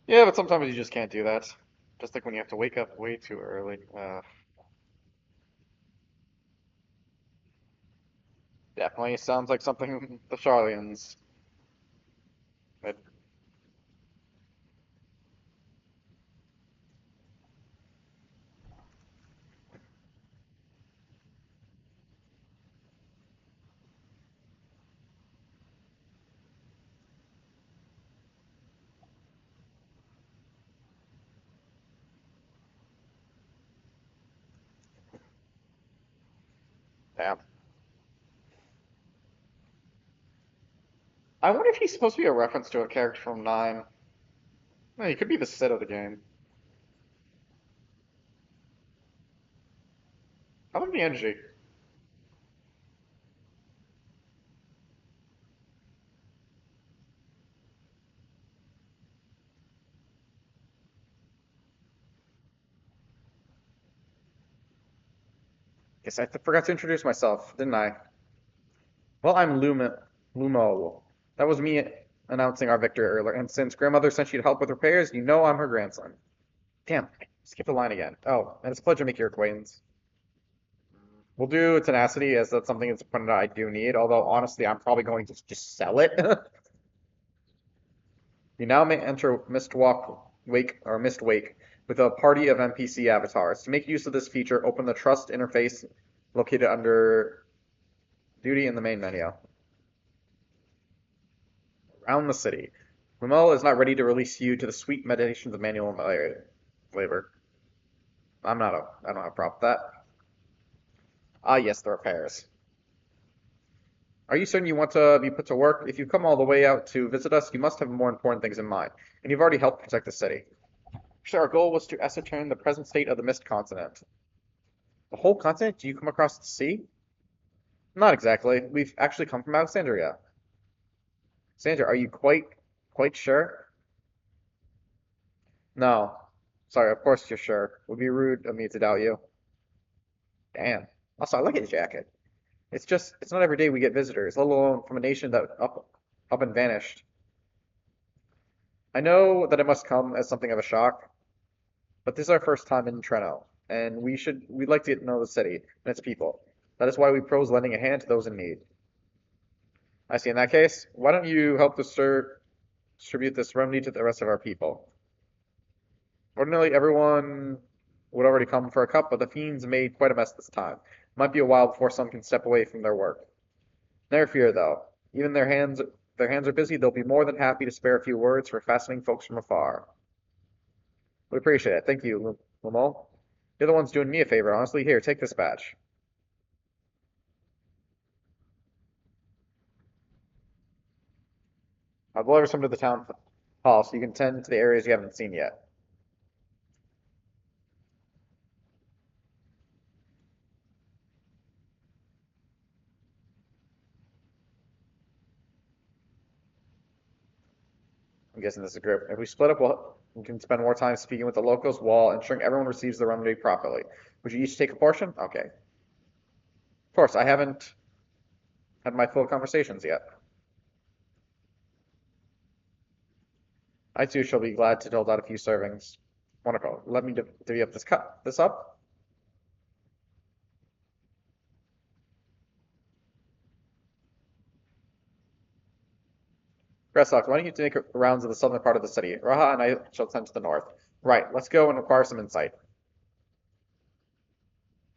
Yeah, but sometimes you just can't do that. Just like when you have to wake up way too early. Definitely sounds like something the Charlians. But damn. I wonder if he's supposed to be a reference to a character from 9. No, he could be the Sid of the game. I like the energy. Guess I forgot to introduce myself, didn't I? Well, I'm Lumo. That was me announcing our victory earlier, and since grandmother sent you to help with repairs, you know I'm her grandson. Damn, I skipped the line again. Oh, and it's a pleasure to make your acquaintance. We'll do tenacity as that's something that's pointed out I do need, although honestly, I'm probably going to just sell it. You now may enter Mist Wake with a party of NPC avatars. To make use of this feature, open the Trust interface located under Duty in the main menu. Around the city. Ramel is not ready to release you to the sweet meditations of manual labor. I don't have a problem with that. Ah, yes, the repairs. Are you certain you want to be put to work? If you come all the way out to visit us, you must have more important things in mind, and you've already helped protect the city. Actually, our goal was to ascertain the present state of the Mist Continent. The whole continent? Do you come across the sea? Not exactly. We've actually come from Alexandria. Sandra, are you quite sure? No. Sorry, of course you're sure. It would be rude of me to doubt you. Damn. Also, I like his jacket. It's not every day we get visitors, let alone from a nation that up and vanished. I know that it must come as something of a shock, but this is our first time in Treno, and we'd like to get to know the city and its people. That is why we propose lending a hand to those in need. I see. In that case, why don't you help distribute this remedy to the rest of our people? Ordinarily, everyone would already come for a cup, but the fiends made quite a mess this time. It might be a while before some can step away from their work. Never fear, though. Even their hands are busy, they'll be more than happy to spare a few words for fascinating folks from afar. We appreciate it. Thank you, Lumo. You're the ones doing me a favor, honestly. Here, take this badge. I'll deliver some to the town hall so you can tend to the areas you haven't seen yet. I'm guessing this is a group. If we split up, we can spend more time speaking with the locals while ensuring everyone receives the remedy properly. Would you each take a portion? Okay. Of course, I haven't had my full conversations yet. I too shall be glad to dole out a few servings. Wonderful. Let me divvy up this up. Gresslock, why don't you take rounds of the southern part of the city? Raha and I shall tend to the north. Right, let's go and acquire some insight.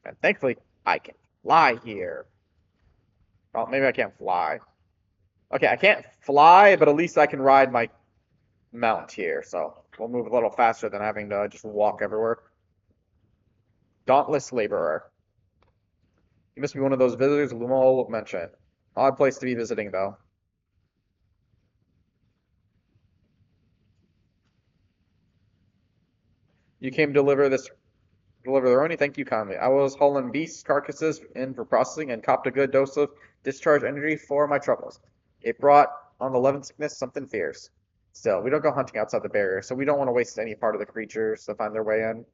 And thankfully, I can fly here. Well, maybe I can't fly. Okay, I can't fly, but at least I can ride my mount here, so we'll move a little faster than having to just walk everywhere. Dauntless Laborer. You must be one of those visitors Lumo mentioned. Odd place to be visiting, though. You came to deliver the Roni? Thank you kindly. I was hauling beast carcasses in for processing and copped a good dose of discharge energy for my troubles. It brought on the 11 sickness something fierce. Still, we don't go hunting outside the barrier, so we don't want to waste any part of the creatures to find their way in.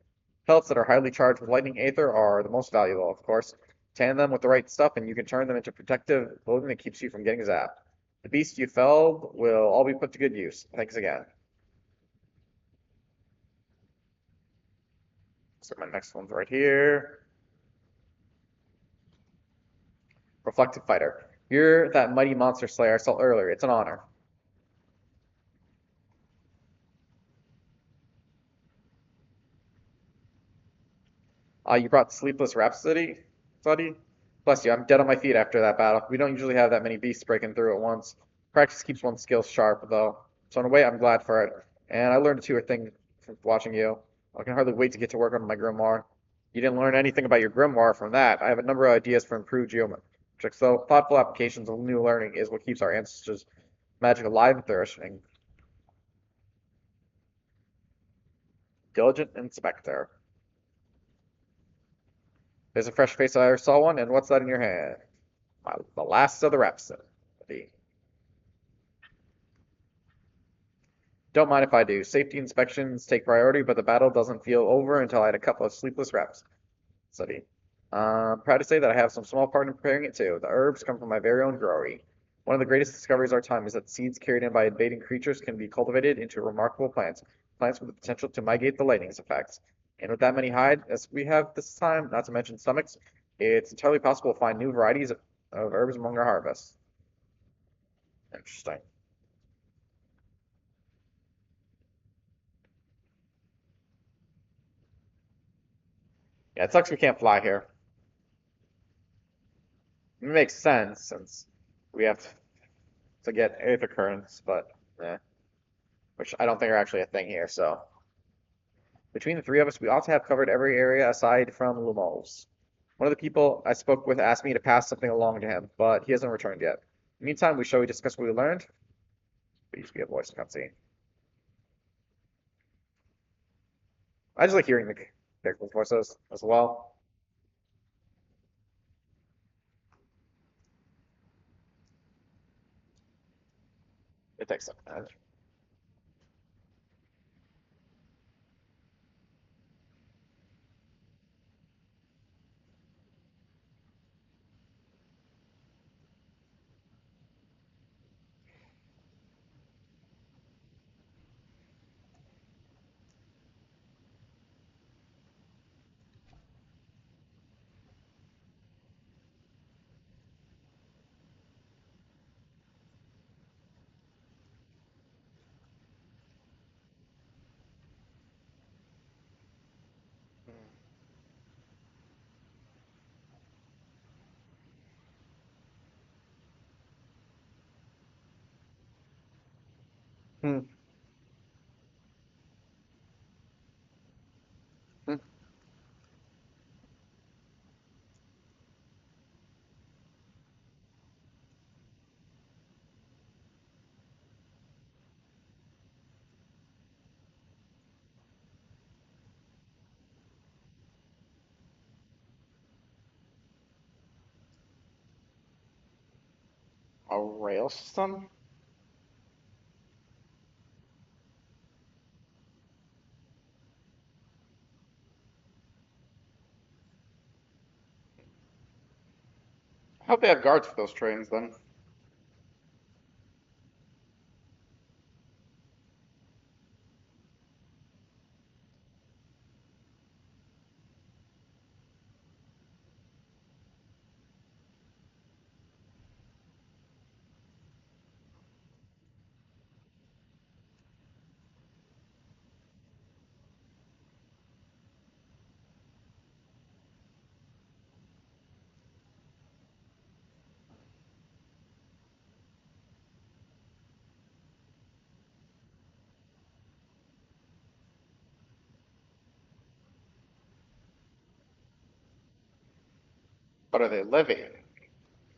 Pelts that are highly charged with lightning aether are the most valuable, of course. Tan them with the right stuff, and you can turn them into protective clothing that keeps you from getting zapped. The beasts you felled will all be put to good use. Thanks again. So my next one's right here. Reflective Fighter. You're that mighty monster slayer I saw earlier. It's an honor. You brought Sleepless Rhapsody? Buddy? Bless you, I'm dead on my feet after that battle. We don't usually have that many beasts breaking through at once. Practice keeps one's skills sharp, though. So in a way, I'm glad for it. And I learned a two or thing from watching you. I can hardly wait to get to work on my grimoire. You didn't learn anything about your grimoire from that. I have a number of ideas for improved geometrics, though thoughtful applications of new learning is what keeps our ancestors' magic alive and flourishing. Diligent Inspector. There's a fresh face I saw one, and what's that in your hand? The last of the Rhapsody. Don't mind if I do. Safety inspections take priority, but the battle doesn't feel over until I had a couple of sleepless Rhapsody. I'm proud to say that I have some small part in preparing it too. The herbs come from my very own growery. One of the greatest discoveries of our time is that seeds carried in by invading creatures can be cultivated into remarkable plants, plants with the potential to mitigate the lightning's effects. And with that many hide as we have this time, not to mention stomachs, it's entirely possible to find new varieties of herbs among our harvests. Interesting. Yeah, it sucks we can't fly here. It makes sense since we have to get aether currents, but which I don't think are actually a thing here, so. Between the three of us, we ought to have covered every area aside from Lumos. One of the people I spoke with asked me to pass something along to him, but he hasn't returned yet. Meantime, shall we discuss what we learned? Please be a voice cutscene. I just like hearing the characters' voices as well. It takes some time. Hmm. Hmm. A rail system? I hope they have guards for those trains then. But are they living?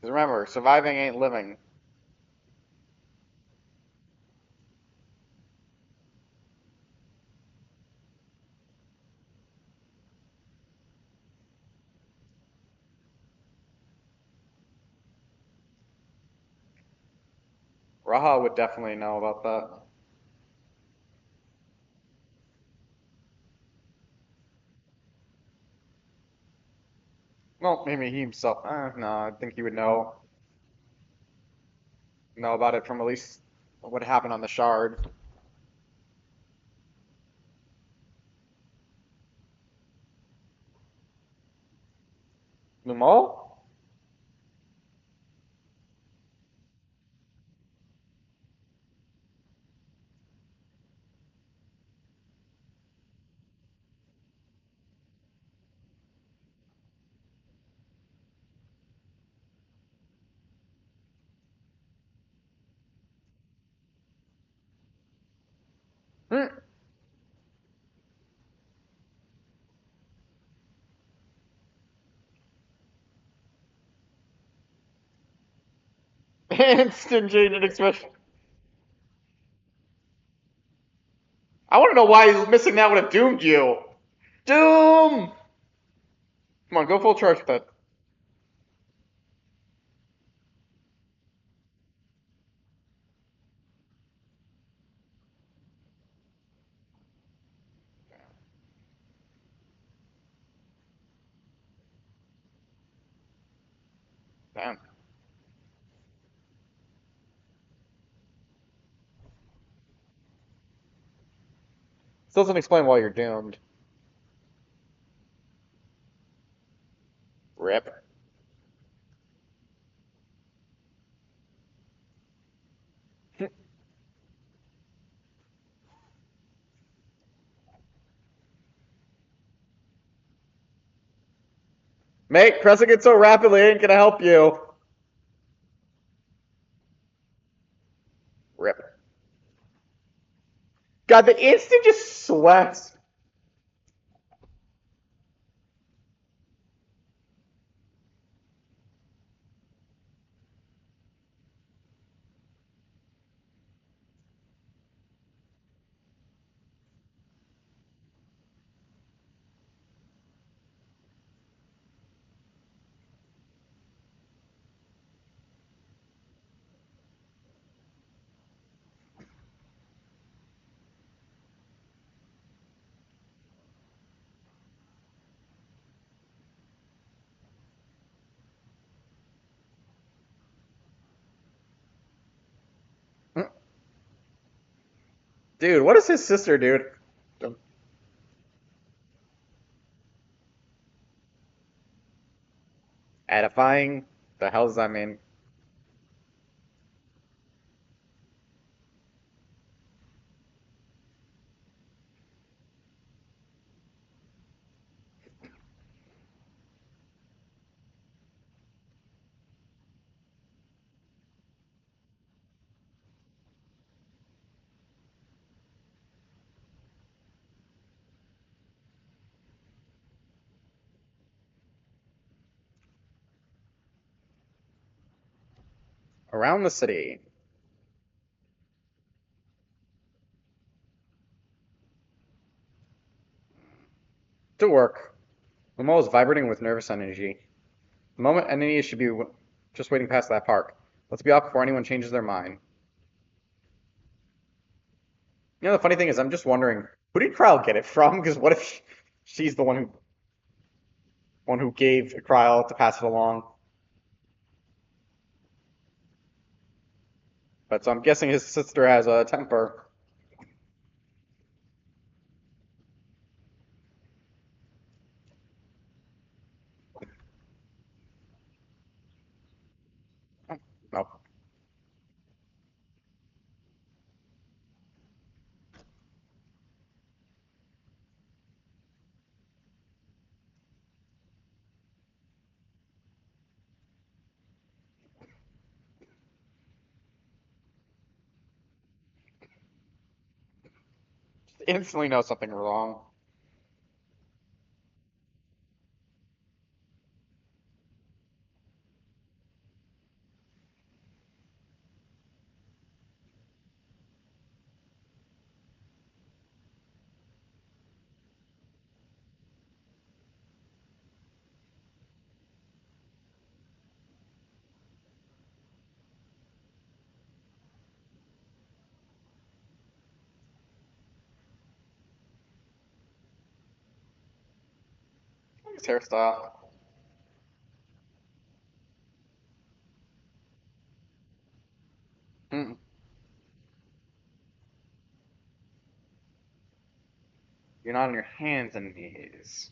Because remember, surviving ain't living. Raha would definitely know about that. Well, maybe he himself. No, I think he would know about it from at least what happened on the shard. Lumo? Hmm. Instant change in expression. I want to know why missing that would have doomed you. Doom! Come on, go full charge with that. Damn. Still doesn't explain why you're doomed. Rip. Mate, pressing it so rapidly ain't gonna help you. Rip. God, the instant just sweats. Dude, what is his sister, dude? Edifying? The hell does that mean? Around the city. To work. Momo is vibrating with nervous energy. The moment enemies should be just waiting past that park. Let's be off before anyone changes their mind. You know, the funny thing is, I'm just wondering, who did Kryl get it from? Because what if she's the one who gave Kryl to pass it along? But so I'm guessing his sister has a temper. Oh, no. Just instantly know something wrong. His hairstyle. Mm. You're not on your hands and knees.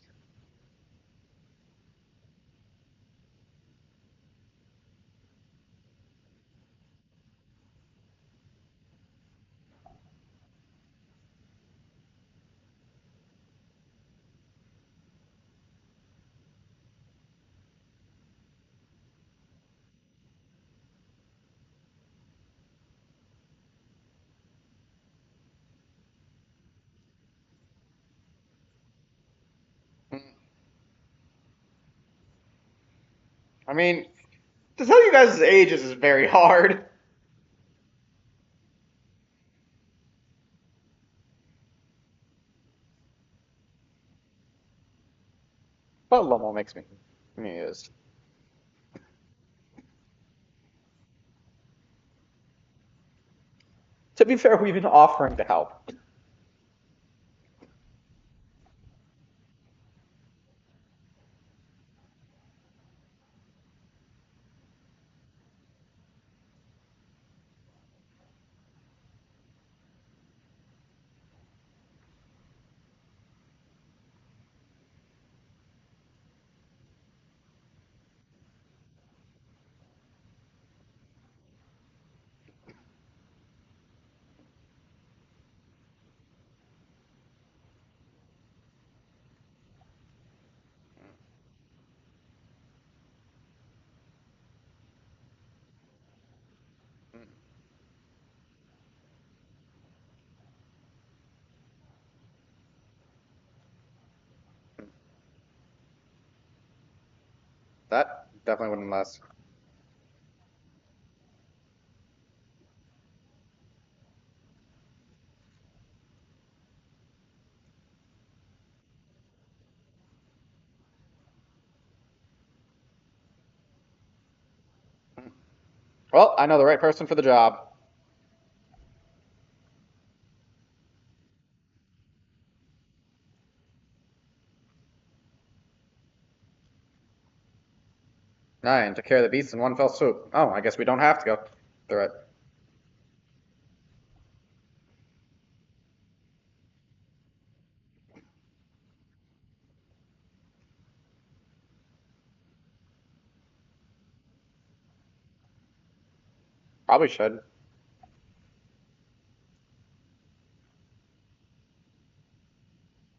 Mm. I mean, to tell you guys' ages is very hard. But Lomo makes me amused. To be fair, we've been offering to help. That definitely wouldn't last. Well, I know the right person for the job. Nine, took care of the beasts in one fell swoop. Oh, I guess we don't have to go through it. Probably should.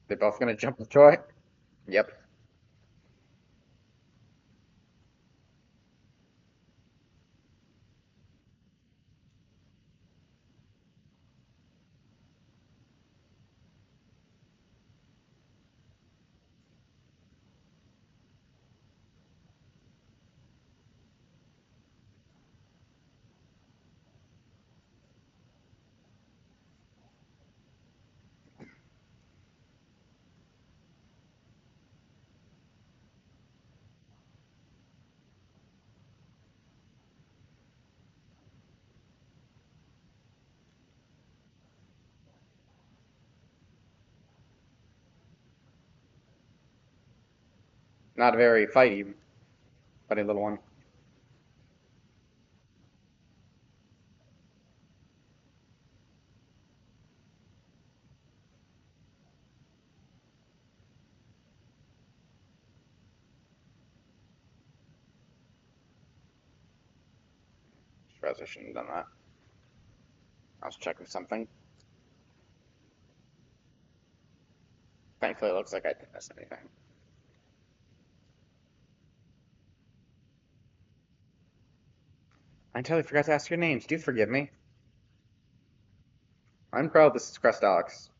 They're both gonna jump with joy. Yep. Not a very fighty, funny little one. Surprised I shouldn't have done that. I was checking something. Thankfully, it looks like I didn't miss anything. I entirely forgot to ask your names. Do forgive me. I'm proud this is Crest Alex.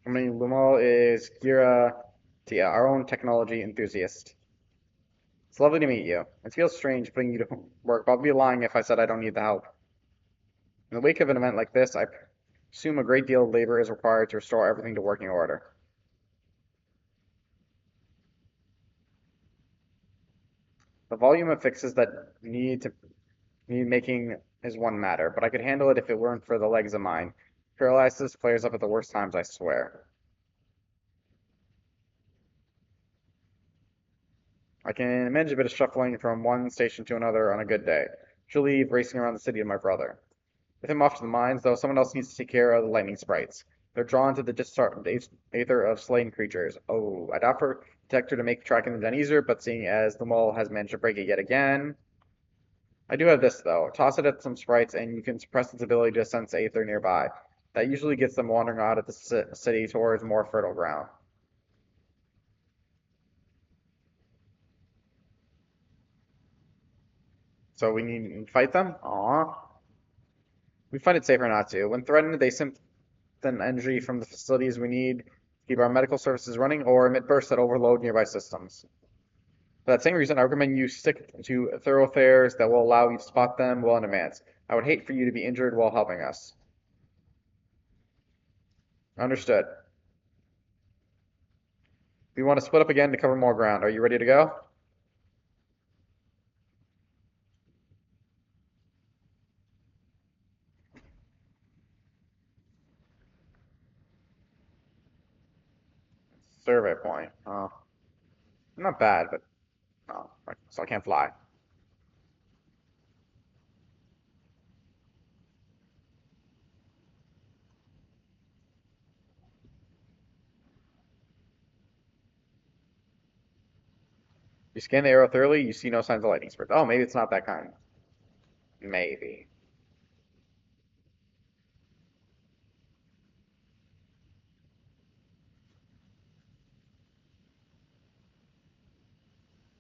I mean, Lumal is Kira Tia, our own technology enthusiast. It's lovely to meet you. It feels strange putting you to work, but I'd be lying if I said I don't need the help. In the wake of an event like this, I assume a great deal of labor is required to restore everything to working order. The volume of fixes that need making is one matter, but I could handle it if it weren't for the legs of mine. Paralysis flares up at the worst times, I swear. I can manage a bit of shuffling from one station to another on a good day. She'll leave racing around the city with my brother. With him off to the mines, though, someone else needs to take care of the lightning sprites. They're drawn to the distant aether of slain creatures. Oh, I'd offer Detector to make tracking them down easier, but seeing as the mole has managed to break it yet again. I do have this, though. Toss it at some sprites, and you can suppress its ability to sense aether nearby. That usually gets them wandering out of the city towards more fertile ground. So we need to fight them? Aww. We find it safer not to. When threatened, they simply energy from the facilities we need to keep our medical services running or emit bursts that overload nearby systems. For that same reason, I recommend you stick to thoroughfares that will allow you to spot them well in advance. I would hate for you to be injured while helping us. Understood. We want to split up again to cover more ground. Are you ready to go? Survey point. Not bad, but no. So I can't fly. You scan the arrow thoroughly, you see no signs of lightning spurts. Oh, maybe it's not that kind. Maybe.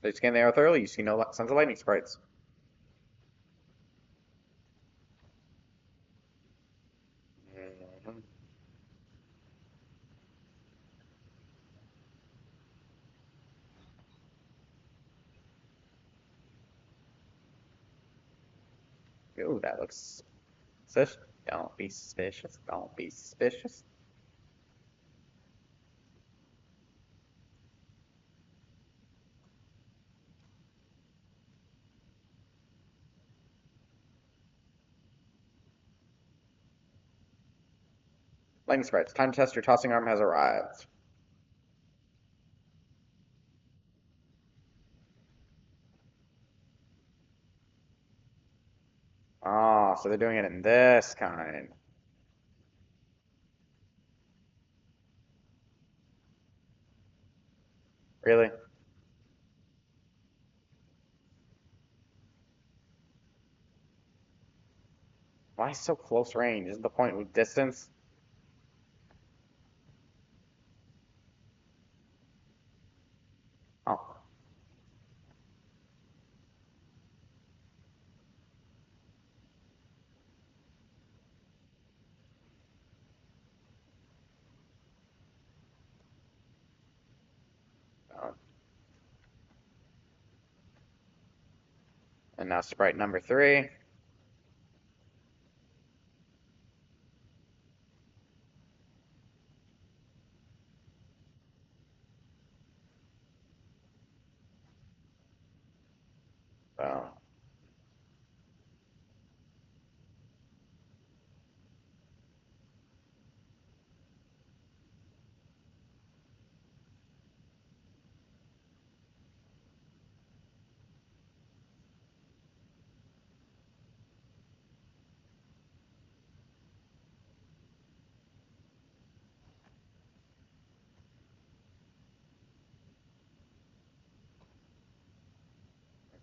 They scan the arrow thoroughly, you see no signs of lightning sprites. Mhm. Ooh, that looks suspicious. Don't be suspicious. Don't be suspicious. Lightning sprites. Time to test your tossing arm has arrived. Oh, so they're doing it in this kind. Really? Why so close range? Isn't the point with distance? Oh, oh. And now sprite number 3. Oh.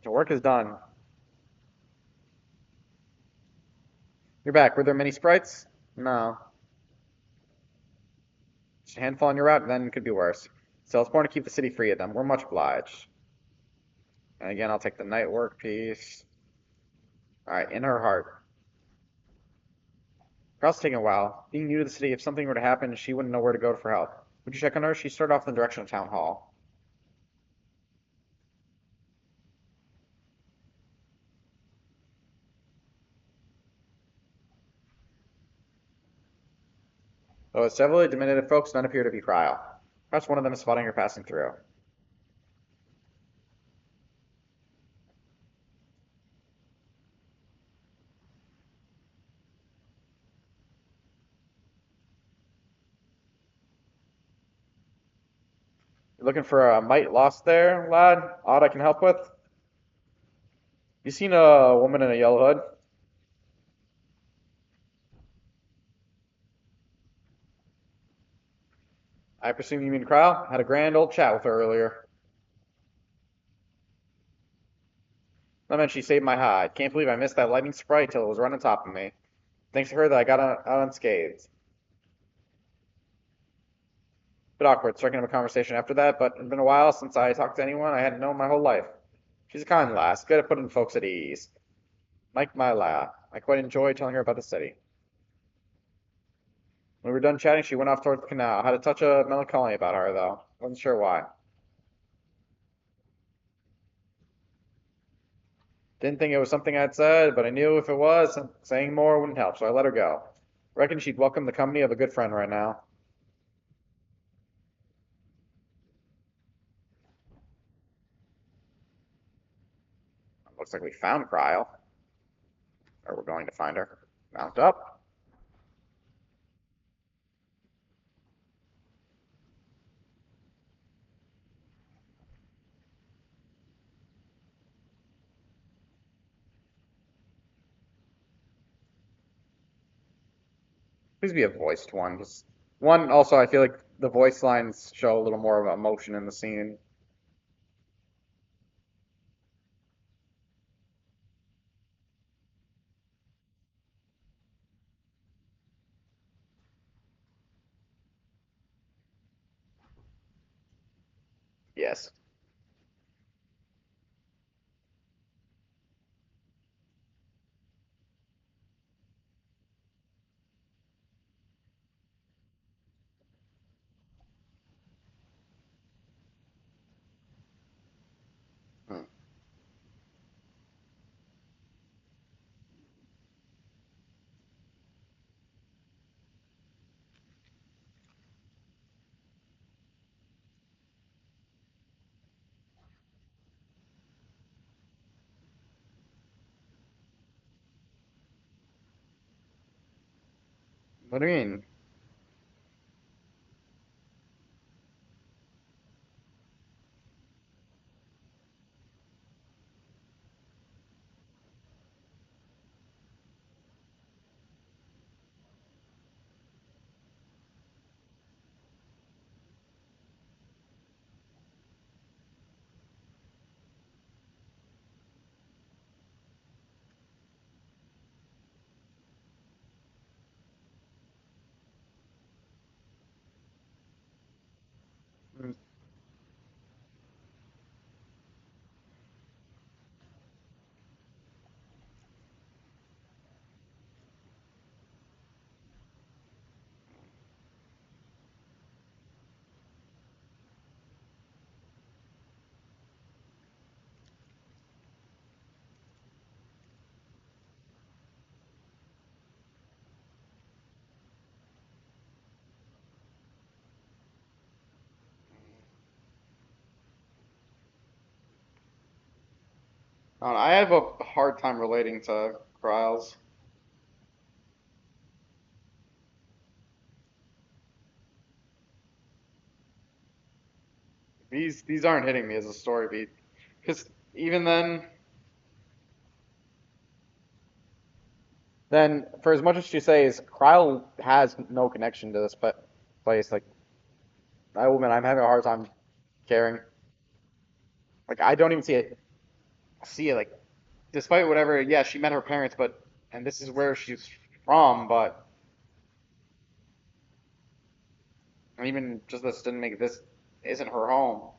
The work is done. You're back. Were there many sprites? No. Just a handful on your route, then it could be worse. So it's important to keep the city free of them. We're much obliged. And again, I'll take the night work piece. Alright, in her heart. Carl's taking a while. Being new to the city, if something were to happen, she wouldn't know where to go for help. Would you check on her? She started off in the direction of town hall. Though it's several diminutive folks, none appear to be Cryle. Perhaps one of them is spotting her passing through. You looking for a mite lost there, lad? Aught I can help with? You seen a woman in a yellow hood? I presume you mean Cryle? Had a grand old chat with her earlier. That meant she saved my hide. Can't believe I missed that lightning sprite till it was right on top of me. Thanks to her that I got out unscathed. Bit awkward striking up a conversation after that, but it's been a while since I talked to anyone I hadn't known my whole life. She's a kind lass, good at putting folks at ease. Like my lad. I quite enjoy telling her about the city. When we were done chatting, she went off towards the canal. Had a touch of melancholy about her, though. Wasn't sure why. Didn't think it was something I'd said, but I knew if it was, saying more wouldn't help, so I let her go. Reckon she'd welcome the company of a good friend right now. Looks like we found Cryle. Or we're going to find her. Mount up. Please be a voiced one. Just one, also, I feel like the voice lines show a little more of emotion in the scene. Yes. Hmm. What do you mean? I have a hard time relating to Kryles. These aren't hitting me as a story beat. Because even then, for as much as she says, Kryle has no connection to this place. Like, I will admit, I'm having a hard time caring. Like, I don't even see it. Like, despite whatever, yeah, she met her parents, and this is where she's from, but even just this didn't make this isn't her home.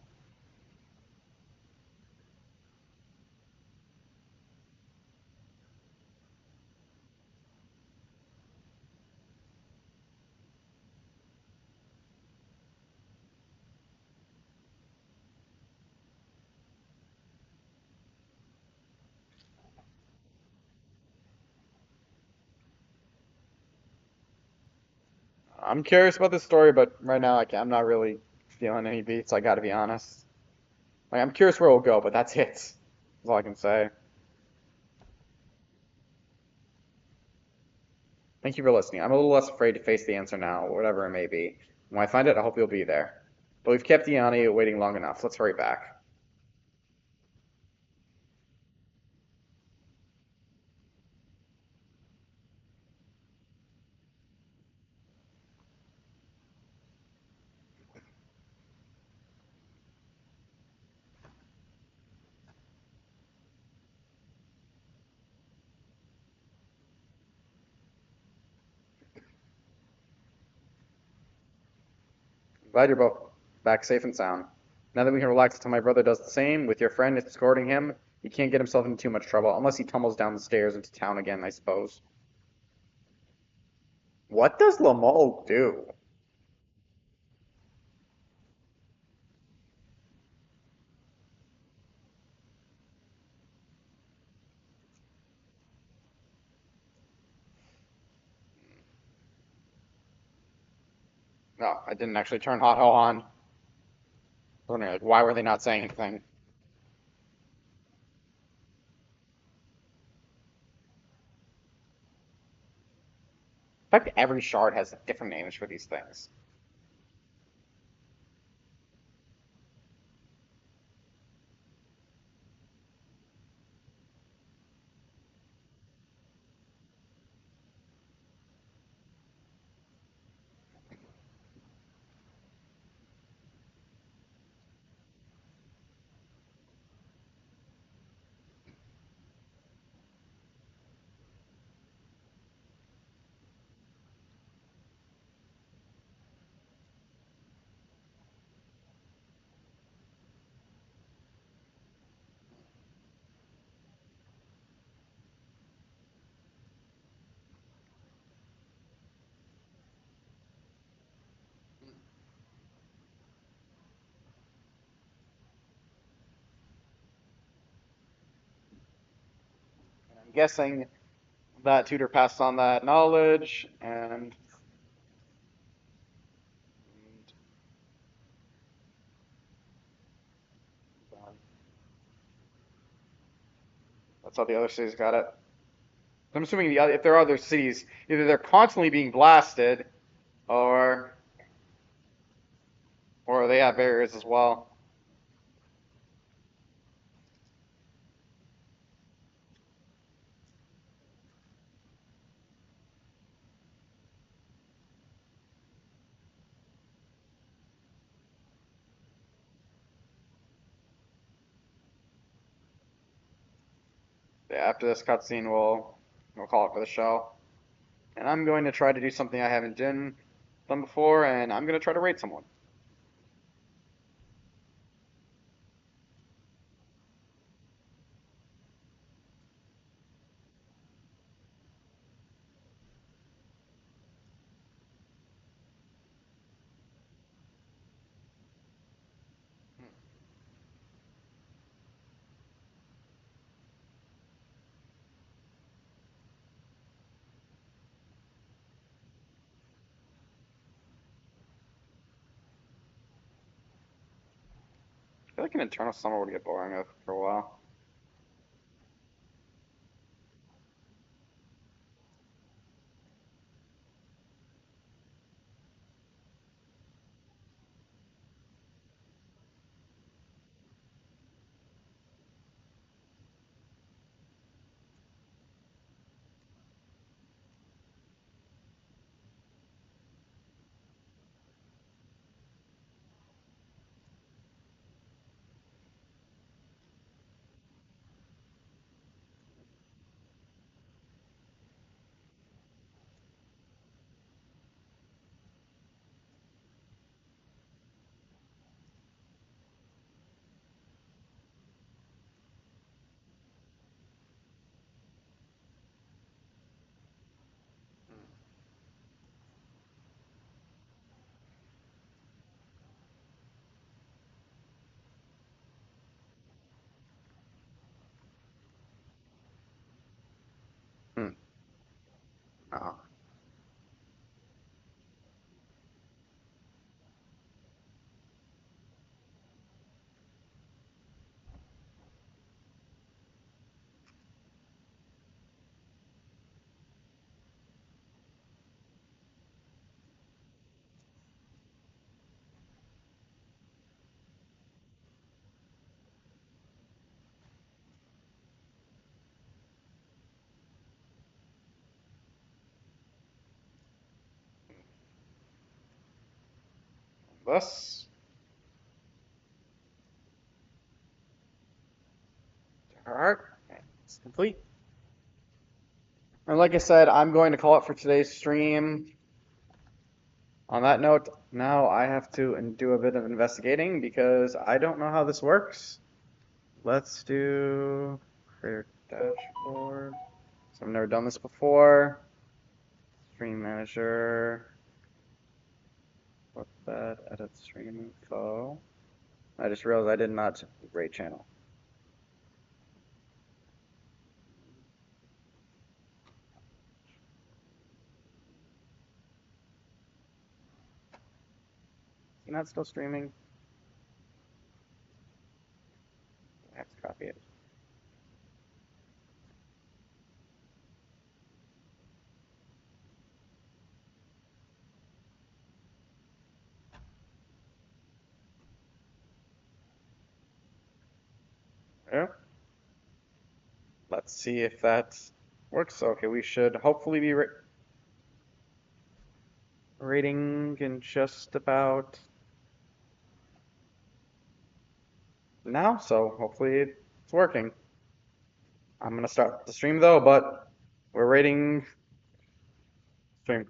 I'm curious about this story, but right now I'm not really feeling any beats. I got to be honest. Like, I'm curious where it'll go, but that's it. That's all I can say. Thank you for listening. I'm a little less afraid to face the answer now, whatever it may be. When I find it, I hope you'll be there. But we've kept Yanni waiting long enough. Let's hurry back. Glad you're both back safe and sound. Now that we can relax until my brother does the same, with your friend escorting him, he can't get himself into too much trouble, unless he tumbles down the stairs into town again, I suppose. What does Lamal do? No, I didn't actually turn Hot Ho on. I was wondering, like, why were they not saying anything? In fact, every shard has different names for these things. I'm guessing that tutor passed on that knowledge, and that's how the other cities got it. I'm assuming if there are other cities, either they're constantly being blasted, or they have barriers as well. Yeah, after this cutscene, we'll call it for the show. And I'm going to try to do something I haven't done before, and I'm going to try to rate someone. I feel like an Eternal Summer would get boring after a while. Hmm. Oh. Thus, alright, it's complete. And like I said, I'm going to call it for today's stream. On that note, now I have to do a bit of investigating because I don't know how this works. Let's do create dashboard. So I've never done this before. Stream manager. What's that? Edit stream info. I just realized I did not rate channel. Not still streaming. I have to copy it. Yeah. Let's see if that works. Okay, we should hopefully be rating in just about now, so hopefully it's working. I'm gonna start the stream though, but we're rating stream.